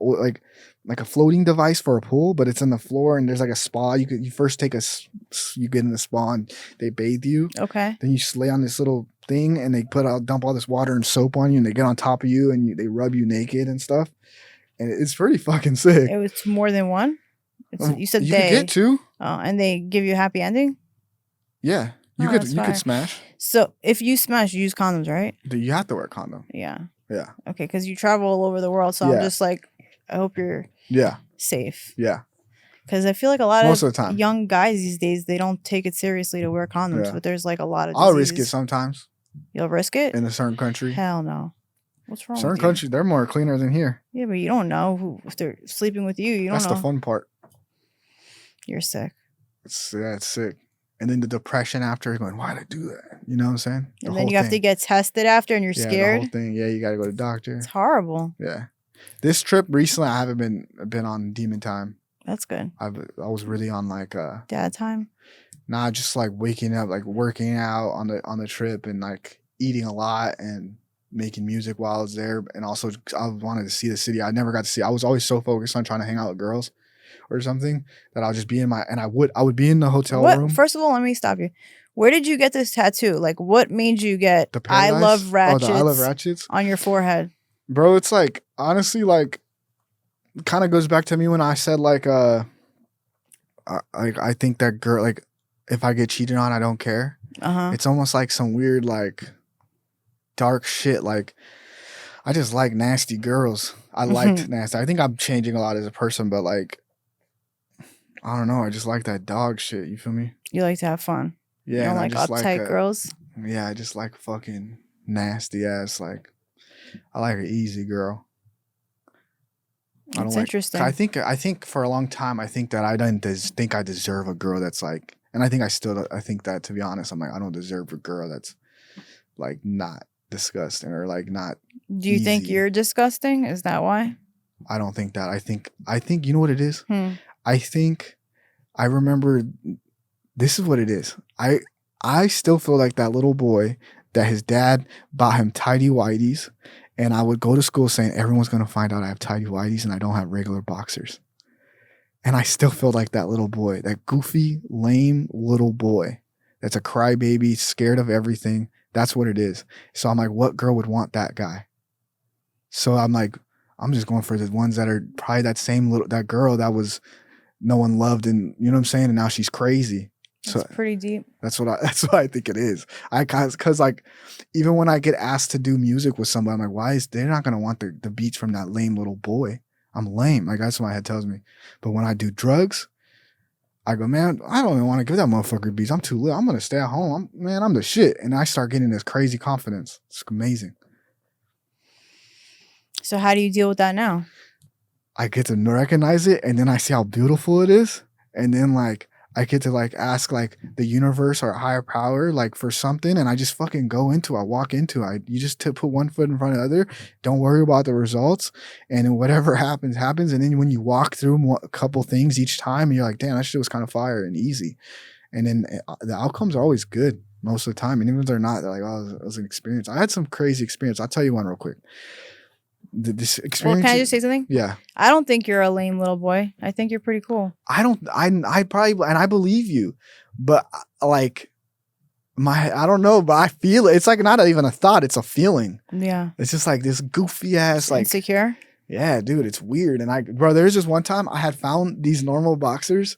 a floating device for a pool, but it's in the floor, and there's like a spa. You first you get in the spa and they bathe you. Okay. Then you just lay on this little thing, and they dump all this water and soap on you, and they get on top of you, and they rub you naked and stuff. And it's pretty fucking sick. It was more than one? You said you could get 2. Oh, and they give you a happy ending? Yeah. You could smash. So if you smash, you use condoms, right? You have to wear a condom. Yeah. Yeah. Okay, because you travel all over the world, so I'm just like, I hope you're safe. Yeah. Because I feel like a lot most of the time, young guys these days, they don't take it seriously to wear condoms, but there's like a lot of I'll risk it sometimes. You'll risk it? In a certain country? Hell no. What's wrong certain countries, they're more cleaner than here. Yeah, but you don't know if they're sleeping with you. You don't know. That's the fun part. You're sick. It's sick. And then the depression after, going, why did I do that? You know what I'm saying? And then you have to get tested after, and you're scared. The whole thing. Yeah, you got to go to the doctor. It's horrible. Yeah. This trip recently, I haven't been on demon time. That's good. I was really on like dad time. Nah, just like waking up, like working out on the trip, and like eating a lot and making music while I was there. And also I wanted to see the city. I never got to see. I was always so focused on trying to hang out with girls or something that I'll just be in I would be in the hotel room. First of all, let me stop you. Where did you get this tattoo? Like, what made you get The Paradise? I love ratchets, the I love ratchets on your forehead? Bro, it's like, honestly, like, kind of goes back to me when I said, like, I think that girl, like, if I get cheated on, I don't care. It's almost like some weird, like, dark shit. Like, I just like nasty girls. I liked nasty. I think I'm changing a lot as a person, but, like, I don't know. I just like that dog shit. You feel me? You like to have fun. Yeah. You don't like uptight girls? Yeah, I just like fucking nasty ass. Like, I like an easy girl. That's interesting. I think for a long time, I think that I didn't think I deserve a girl that's like, and I think I think that, to be honest, I'm like, I don't deserve a girl that's like not disgusting or like not. Do you think you're disgusting? Is that why? I don't think that. I think you know what it is? I think I remember this is what it is. I still feel like that little boy that his dad bought him tidy whities, and I would go to school saying everyone's going to find out I have tidy whities and I don't have regular boxers. And I still feel like that little boy, that goofy, lame little boy that's a crybaby, scared of everything. That's what it is. So I'm like, what girl would want that guy? So I'm like, I'm just going for the ones that are probably that girl that was no one loved, and you know what I'm saying? And now she's crazy. That's pretty deep. That's what I think it is. Cause like, even when I get asked to do music with somebody, I'm like, they're not going to want the beats from that lame little boy. I'm lame. Like, that's what my head tells me. But when I do drugs, I go, man, I don't even want to give that motherfucker beats. I'm too little. I'm going to stay at home. I'm the shit. And I start getting this crazy confidence. It's amazing. So how do you deal with that now? I get to recognize it, and then I see how beautiful it is. And then, like, I get to, like, ask, like, the universe or a higher power, like, for something, and I just fucking go into it. I walk into it. You just put one foot in front of the other. Don't worry about the results. And then whatever happens, happens. And then when you walk through a couple things each time, and you're like, damn, that shit was kind of fire and easy. And then the outcomes are always good most of the time. And even if they're not, they're like, oh, it was an experience. I had some crazy experience. I'll tell you one real quick. This experience. Well, can I just say something? Yeah. I don't think you're a lame little boy. I think you're pretty cool. I probably, and I believe you, but like I don't know, but I feel it. It's like not even a thought. It's a feeling. Yeah. It's just like this goofy ass, like insecure. Yeah, dude, it's weird. And bro, there's just one time I had found these normal boxers,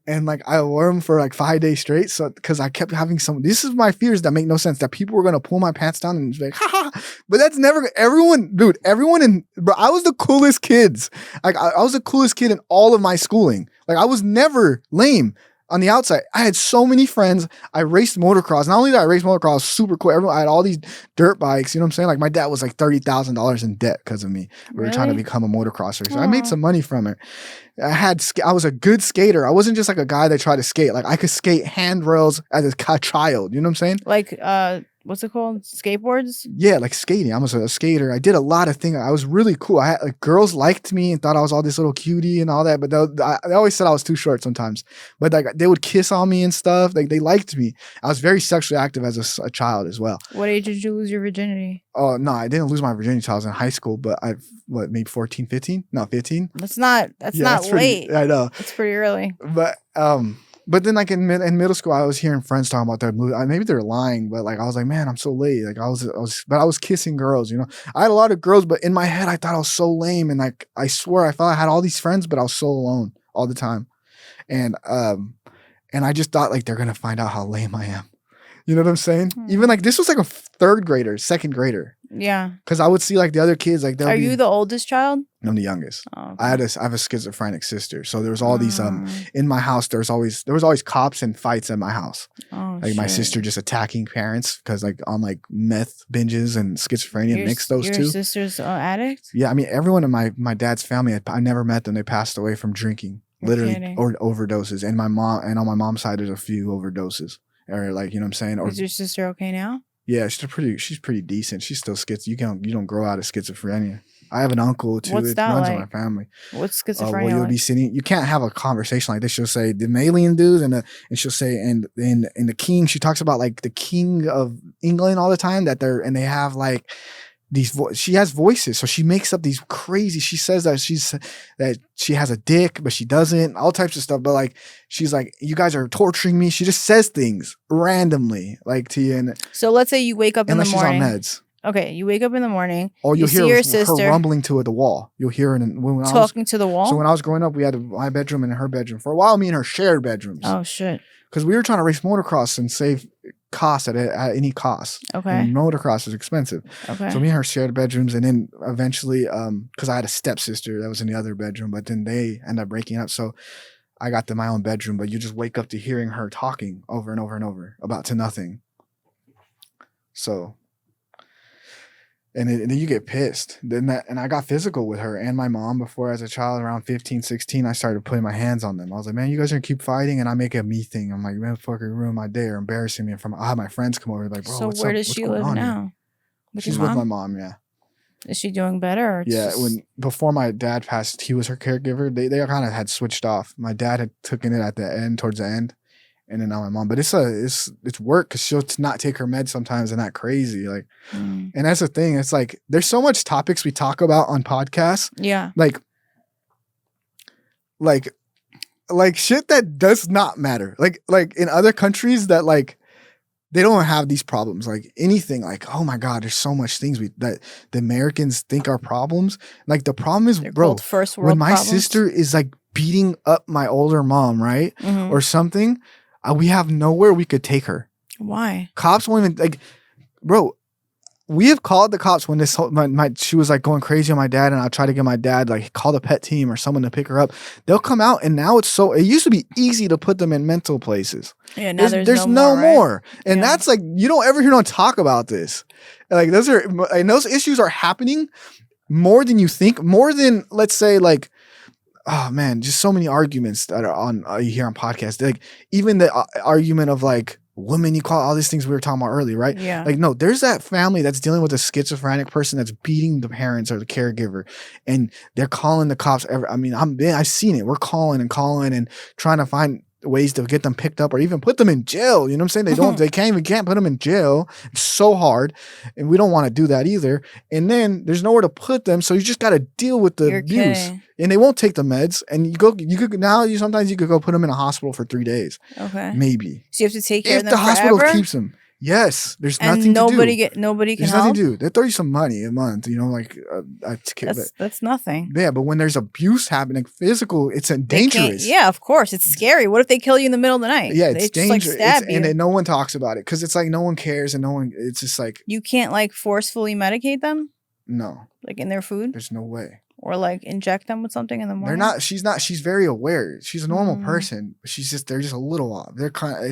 and like I wore them for like 5 days straight. So because I kept having this is my fears that make no sense, that people were gonna pull my pants down and be like, ha ha. But that's never everyone bro, I was the coolest kids. Like I was the coolest kid in all of my schooling. Like I was never lame. On the outside, I had so many friends. I raced motocross. Not only did I race motocross, I was super cool. I had all these dirt bikes. You know what I'm saying? Like my dad was like $30,000 in debt because of me. We were trying to become a motocrosser. So I made some money from it. I was a good skater. I wasn't just like a guy that tried to skate. Like I could skate handrails as a child. You know what I'm saying? Like what's it called? Skateboards? Yeah, like skating. I was a skater. I did a lot of things. I was really cool. I had like girls liked me and thought I was all this little cutie and all that. But they always said I was too short sometimes. But like they would kiss on me and stuff. Like they liked me. I was very sexually active as a child as well. What age did you lose your virginity? Oh no, I didn't lose my virginity until I was in high school. But maybe 14, 15? No, 15. That's not late. I know. It's pretty early. But then, like in middle school, I was hearing friends talking about that movie. Maybe they're lying, but like I was like, man, I'm so late. Like I was kissing girls. You know, I had a lot of girls, but in my head, I thought I was so lame. And like I swear, I felt I had all these friends, but I was so alone all the time. And I just thought like they're gonna find out how lame I am. You know what I'm saying? Even like this was like a second grader. Yeah. Because I would see like the other kids like. Are you the oldest child? I'm the youngest. Oh, okay. I have a schizophrenic sister, so there was all these in my house. There was always cops and fights in my house. Oh, like my sister just attacking parents because like on like meth binges and schizophrenia mixed those two. Your sister's addict? Yeah, I mean everyone in my dad's family. I never met them. They passed away from drinking, literally, or overdoses. And my mom and on my mom's side, there's a few overdoses. Or like, you know what I'm saying? Or, is your sister okay now? Yeah, she's pretty decent. She's still you don't grow out of schizophrenia. I have an uncle too. What's It that runs in like? my family. What's schizophrenia Well, you'll like? be sitting. You can't have a conversation like this. She'll say the alien dudes, and she'll say and the king. She talks about like the king of England all the time that they have like these. She has voices, so she makes up these crazy. She says that she has a dick, but she doesn't. All types of stuff. But like she's like, you guys are torturing me. She just says things randomly like to you. And So let's say you wake up in the unless she's on morning. meds. Okay, you wake up in the morning. Or you'll see hear your her sister rumbling to the wall. You'll hear her talking to the wall. So when I was growing up, we had my bedroom and her bedroom. For a while, me and her shared bedrooms. Oh shit! Because we were trying to race motocross and save costs at any cost. Okay. And motocross is expensive. Okay. So me and her shared bedrooms, and then eventually, because I had a stepsister that was in the other bedroom, but then they ended up breaking up. So I got to my own bedroom. But you just wake up to hearing her talking over and over and over about to nothing. So. And then you get pissed. And I got physical with her and my mom before as a child. Around 15, 16, I started putting my hands on them. I was like, man, you guys are going to keep fighting? And I make a me thing. I'm like, man, fucking ruin my day or embarrassing me. I had my friends come over like, bro, so where does she live now? She's with my mom, yeah. Is she doing better? Or yeah, before my dad passed, he was her caregiver. They kind of had switched off. My dad had taken it at the end, towards the end. And then now my mom, but it's work because she'll not take her meds sometimes and that crazy. Like, and that's the thing. It's like, there's so much topics we talk about on podcasts. Yeah. Like shit that does not matter. Like in other countries that like, they don't have these problems. Like anything like, oh my God, there's so much things that the Americans think are problems. Like the problem is, bro, first world when my problems. sister is like beating up my older mom, right? Mm-hmm. Or something, we have nowhere we could take her. Why? Cops won't even like, bro. We have called the cops when this she was like going crazy on my dad, and I tried to get my dad like call the pet team or someone to pick her up. They'll come out, and now it used to be easy to put them in mental places. Yeah, now there's no more. And that's like, you don't ever hear no talk about this. Like those issues are happening more than you think. More than, let's say, like, oh man, just so many arguments that are on here on podcasts. Like even the argument of like women equality, all these things we were talking about earlier, right? Yeah. Like no, there's that family that's dealing with a schizophrenic person that's beating the parents or the caregiver, and they're calling the cops. I've seen it. We're calling and trying to find ways to get them picked up or even put them in jail. You know what I'm saying? They can't put them in jail. It's so hard. And we don't want to do that either. And then there's nowhere to put them. So you just got to deal with the abuse. Kidding. And they won't take the meds. And sometimes you could go put them in a hospital for 3 days. Okay. Maybe. So you have to take care of them if the hospital forever? keeps them. Yes, there's nothing to do. Nobody can There's help? nothing to do. They throw you some money a month, you know, like that's nothing. Yeah, but when there's abuse happening, physical, it's dangerous. Yeah, of course, it's scary. What if they kill you in the middle of the night? Yeah, it's dangerous. Just, like, stab you. And then no one talks about it because it's like no one cares and no one. It's just like you can't like forcefully medicate them. No, like in their food. There's no way. Or like inject them with something in the morning. She's not. She's very aware. She's a normal person. They're just a little off.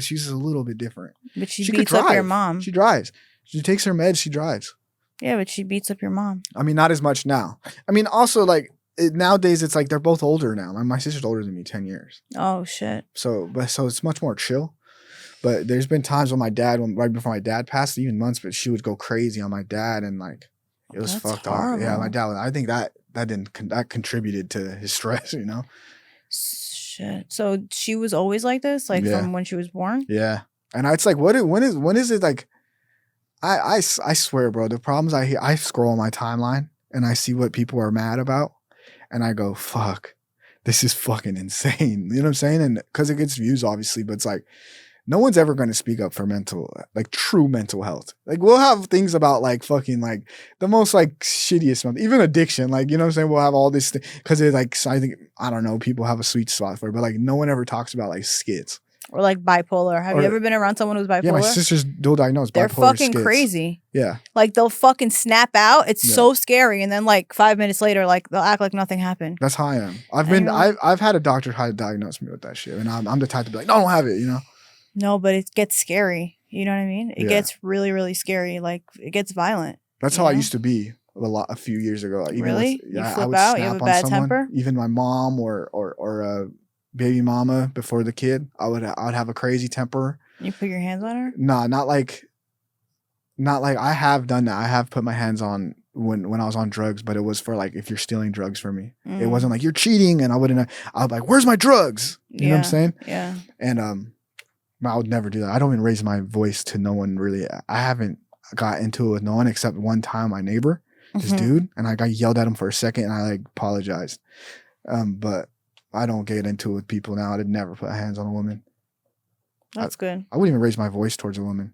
She's just a little bit different. But she beats up your mom. She drives. She takes her meds. She drives. Yeah, but she beats up your mom. I mean, not as much now. I mean, also like nowadays, it's like they're both older now. My sister's older than me, 10 years. Oh shit. So it's much more chill. But there's been times when right before my dad passed, even months, but she would go crazy on my dad and like it was fucked up. Yeah, my dad. I think that contributed to his stress, you know. Shit. So she was always like this, like from when she was born. Yeah, and it's like, when is it like? I swear, bro. The problems I hear, I scroll on my timeline and I see what people are mad about, and I go, fuck, this is fucking insane. You know what I'm saying? And because it gets views, obviously, but it's like, no one's ever going to speak up for true mental health. Like we'll have things about like fucking like the most like shittiest, even addiction. Like, you know what I'm saying? We'll have all this thing because it's like, I don't know, people have a sweet spot for it, but like no one ever talks about like skids. Or like bipolar. Have you ever been around someone who's bipolar? Yeah, my sister's dual diagnosed bipolar. They're fucking skids. crazy. Yeah. Like they'll fucking snap out. It's so scary. And then like 5 minutes later, like they'll act like nothing happened. That's how I am. I've had a doctor try to diagnose me with that shit. And I'm the type to be like, no, I don't have it, you know? No, but it gets scary. You know what I mean? It gets really, really scary. Like it gets violent. That's how I used to be a few years ago. Even really? With, you flip out? You have a bad temper? Even my mom or baby mama before the kid, I would have a crazy temper. You put your hands on her? Nah, not like I have done that. I have put my hands on when I was on drugs, but it was for like if you're stealing drugs from me. It wasn't like you're cheating, and I was like, where's my drugs? You know what I'm saying? Yeah. And I would never do that. I don't even raise my voice to no one really. I haven't got into it with no one except one time my neighbor, this dude, and I got yelled at him for a second, and I like apologized. But I don't get into it with people now. I'd never put hands on a woman. That's good. I wouldn't even raise my voice towards a woman.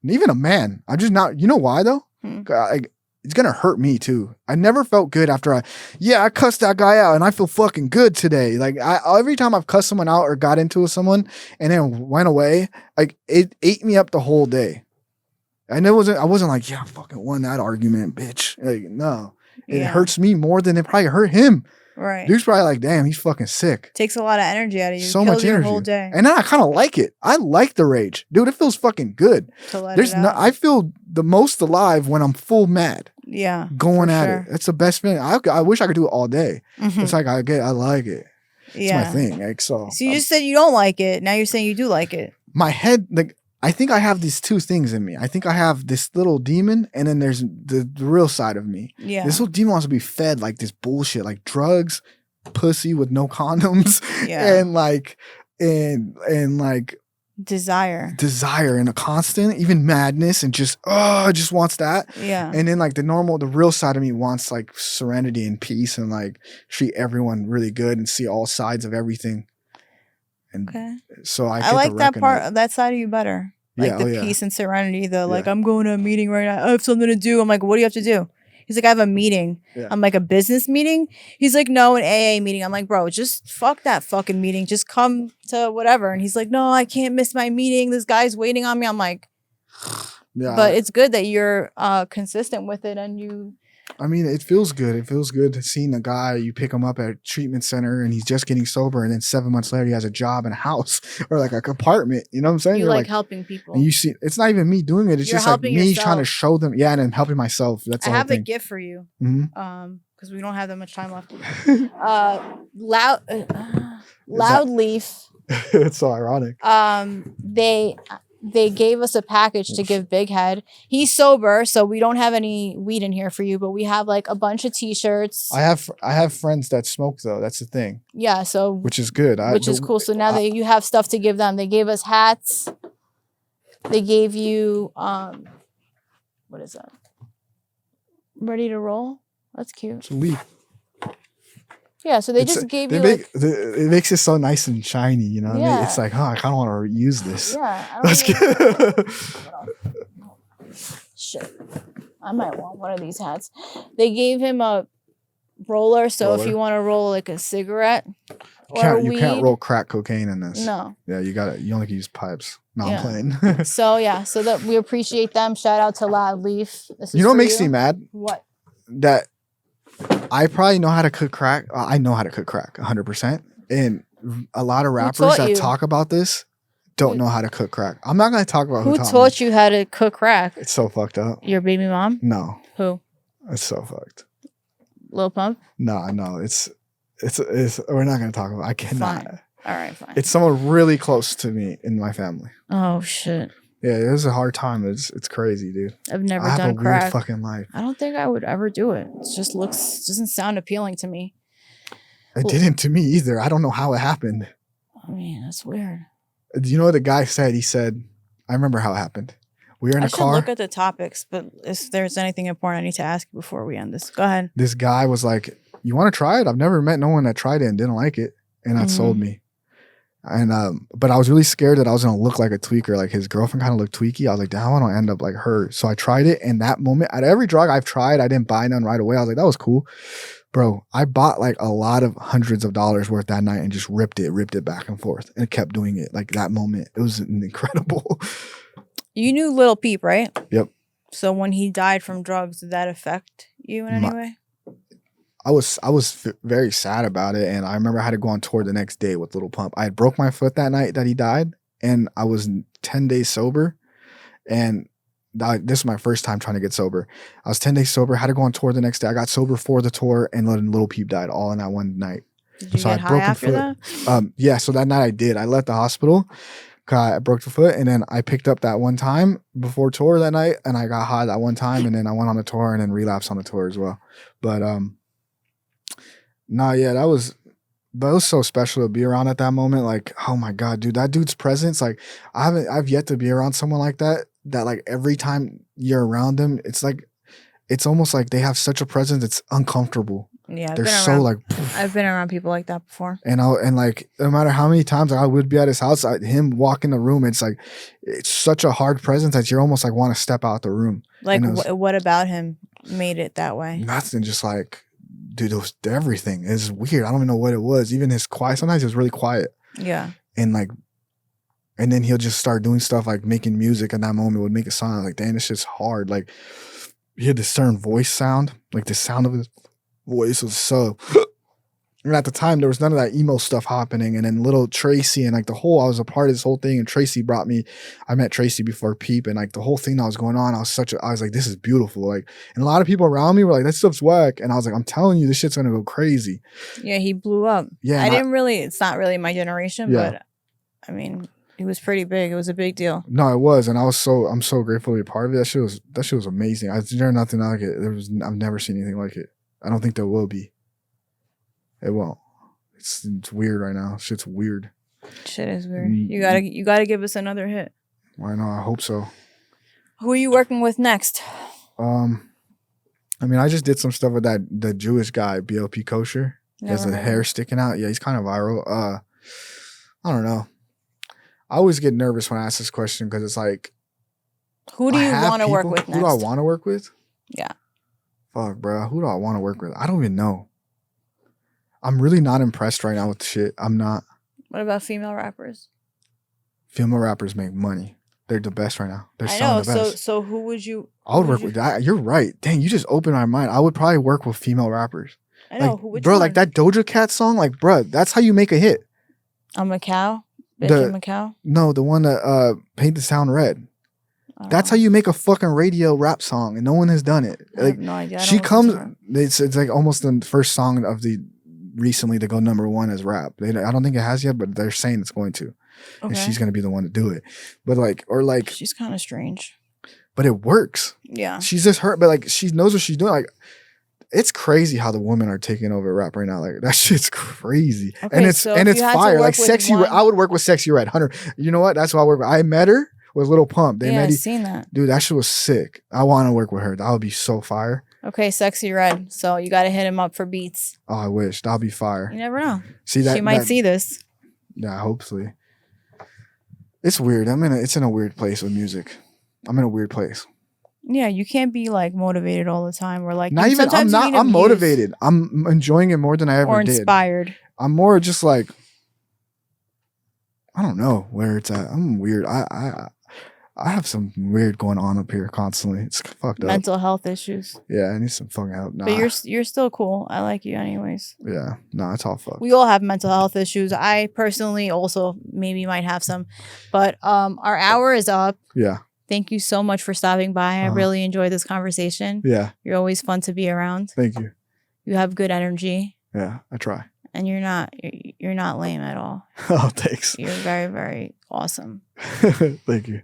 And even a man. I'm just not. You know why though? It's gonna hurt me too. I never felt good after I cussed that guy out, and I feel fucking good today. Like every time I've cussed someone out or got into with someone and then went away, like it ate me up the whole day. And I wasn't like, yeah, I fucking won that argument, bitch. Like, no, it hurts me more than it probably hurt him. Right. Dude's probably like, damn, he's fucking sick. Takes a lot of energy out of you. So much energy. Whole day. And then I kind of like it. I like the rage. Dude, it feels fucking good. To let it out. I feel the most alive when I'm full mad. Yeah. Going at it. It's the best feeling. I wish I could do it all day. Mm-hmm. It's like I like it. It's my thing. Like so you just said you don't like it. Now you're saying you do like it. My head, like I think I have these two things in me. I think I have this little demon, and then there's the real side of me. Yeah. This little demon wants to be fed like this bullshit, like drugs, pussy with no condoms, and like desire and a constant, even madness, and just wants that. Yeah. And then like the real side of me wants like serenity and peace and like treat everyone really good and see all sides of everything. And so I like that part, that side of you better. Like the peace and serenity. Like, I'm going to a meeting right now. I have something to do. I'm like, what do you have to do? He's like, I have a meeting. Yeah. I'm like, a business meeting? He's like, no, an AA meeting. I'm like, bro, just fuck that fucking meeting. Just come to whatever. And he's like, no, I can't miss my meeting. This guy's waiting on me. I'm like, but it's good that you're consistent with it and you. I mean, it feels good. It feels good seeing a guy, you pick him up at a treatment center and he's just getting sober, and then 7 months later he has a job and a house or like an apartment. You know what I'm saying? You're like helping people. And you see, it's not even me doing it. It's just like me trying to show them. Yeah, and I'm helping myself. That's all. I have a gift for you. Because we don't have that much time left. Loud Leaf. It's so ironic. They gave us a package to give BigHead. He's sober, so we don't have any weed in here for you, but we have like a bunch of t-shirts. I have friends that smoke though. That's the thing. Yeah, so which is good. Which is cool. So now that you have stuff to give them. They gave us hats. They gave you what is that? Ready to roll? That's cute. It's a leaf. Yeah, so they just gave you it makes it so nice and shiny, you know what I mean? It's like, I kind of want to use this. Yeah. That's good. Shit. I might want one of these hats. They gave him a roller, so if you want to roll like a cigarette or weed. You can't roll crack cocaine in this. No. Yeah, you only can use pipes. No, I'm playing. So that we appreciate them. Shout out to Loud Leaf. You know what makes me mad? What? That I probably know how to cook crack. I know how to cook crack 100%. And a lot of rappers that talk about this don't know how to cook crack. I'm not going to talk about who taught you how to cook crack. It's so fucked up. Your baby mom? No. Who? It's so fucked. Lil Pump? No. It's we're not going to talk about it. I cannot. Fine. All right, fine. It's someone really close to me in my family. Oh, shit. Yeah, it was a hard time. It's crazy, dude. I've never done crack. Weird fucking life. I don't think I would ever do it. It just doesn't sound appealing to me. It didn't to me either. I don't know how it happened. I mean, that's weird. Do you know what the guy said? He said, I remember how it happened. We were in a car. I should look at the topics, but if there's anything important I need to ask you before we end this. Go ahead. This guy was like, you want to try it? I've never met no one that tried it and didn't like it. And that sold me. And but I was really scared that I was gonna look like a tweaker. Like his girlfriend kind of looked tweaky. I was like, damn, I want to end up like her. So I tried it, and that moment, at every drug I've tried, I didn't buy none right away. I was like, that was cool, bro. I bought like a lot of hundreds of dollars worth that night and just ripped it back and forth, and kept doing it. Like that moment, it was incredible. You knew Lil Peep, right? Yep. So when he died from drugs, did that affect you in any way? I was very sad about it, and I remember I had to go on tour the next day with Lil Pump. I had broke my foot that night that he died, and I was 10 days sober, and this is my first time trying to get sober. I was 10 days sober, had to go on tour the next day. I got sober for the tour, and then Lil Peep died all in that one night. Did you get high after that? Yeah, so that night I did. I left the hospital, I broke the foot, and then I picked up that one time before tour that night, and I got high that one time, and then I went on the tour and then relapsed on the tour as well. But that was so special to be around at that moment. Like, oh my God, dude, that dude's presence. Like, I've yet to be around someone like that. That like every time you're around them, it's almost like they have such a presence. It's uncomfortable. Yeah, they're so like. I've been around people like that before. And like no matter how many times I would be at his house, him walk in the room, it's like it's such a hard presence that you almost like want to step out the room. Like, what about him made it that way? Nothing, just like, dude, it was everything. It's weird. I don't even know what it was. Even his quiet. Sometimes he was really quiet. Yeah. And then he'll just start doing stuff like making music. At that moment, would make it sound like, damn, this shit's hard. Like he had this certain voice sound, like the sound of his voice was so. And at the time, there was none of that emo stuff happening. And then little Tracy and like I was a part of this whole thing. And Tracy I met Tracy before Peep. And like the whole thing that was going on, I was like, this is beautiful. Like, and a lot of people around me were like, that stuff's whack. And I was like, I'm telling you, this shit's going to go crazy. Yeah, he blew up. Yeah. It's not really my generation, but I mean, it was pretty big. It was a big deal. No, it was. And I'm so grateful to be a part of it. That shit was amazing. There's nothing like it. I've never seen anything like it. I don't think there will be. It won't. It's weird right now. Shit's weird. Shit is weird. You gotta give us another hit. Why not? I hope so. Who are you working with next? I mean, I just did some stuff with the Jewish guy, BLP Kosher. He has the hair sticking out. Yeah, he's kind of viral. I don't know. I always get nervous when I ask this question because it's like, who do you want to work with next? Who do I want to work with? Yeah. Fuck, bro. Who do I want to work with? I don't even know. I'm really not impressed right now with shit. I'm not. What about female rappers? Female rappers make money. They're the best right now. They're selling the best. So who would you? I would work with that. You're right. Dang, you just opened my mind. I would probably work with female rappers. I know. Like, bro, like that Doja Cat song, like, bro, that's how you make a hit. I'm a cow? Bitch, I'm a cow? No, the one that Paint the Town Red. That's how you make a fucking radio rap song, and no one has done it. I have no idea. She comes. It's like almost the first song of the recently to go #1 as rap. I don't think it has yet, but they're saying it's going to, and she's going to be the one to do it. But she's kind of strange, but it works. Yeah, she's just hurt, but like she knows what she's doing. Like it's crazy how the women are taking over rap right now. Like that shit's crazy, okay, and it's fire. Like Sexy Red, I would work with Sexy Red 100. You know what? That's why I met her. Was Lil Pump. I've seen that. Dude, that shit was sick. I want to work with her. That would be so fire. Okay, Sexy Red. So you got to hit him up for beats. Oh, I wish. That'll be fire. You never know. See that? She might see this. Yeah, hopefully. It's weird. It's in a weird place with music. I'm in a weird place. Yeah, you can't be like motivated all the time or like. Not even. I'm motivated. I'm enjoying it more than I ever did. Or inspired. I'm more just like. I don't know where it's at. I'm weird. I have some weird going on up here constantly. It's fucked up. Mental health issues. Yeah, I need some fucking help. Nah. But you're still cool. I like you anyways. Yeah. Nah, it's all fucked. We all have mental health issues. I personally also maybe might have some. But our hour is up. Yeah. Thank you so much for stopping by. I really enjoyed this conversation. Yeah. You're always fun to be around. Thank you. You have good energy. Yeah, I try. And you're not lame at all. Oh, thanks. You're very, very awesome. Thank you.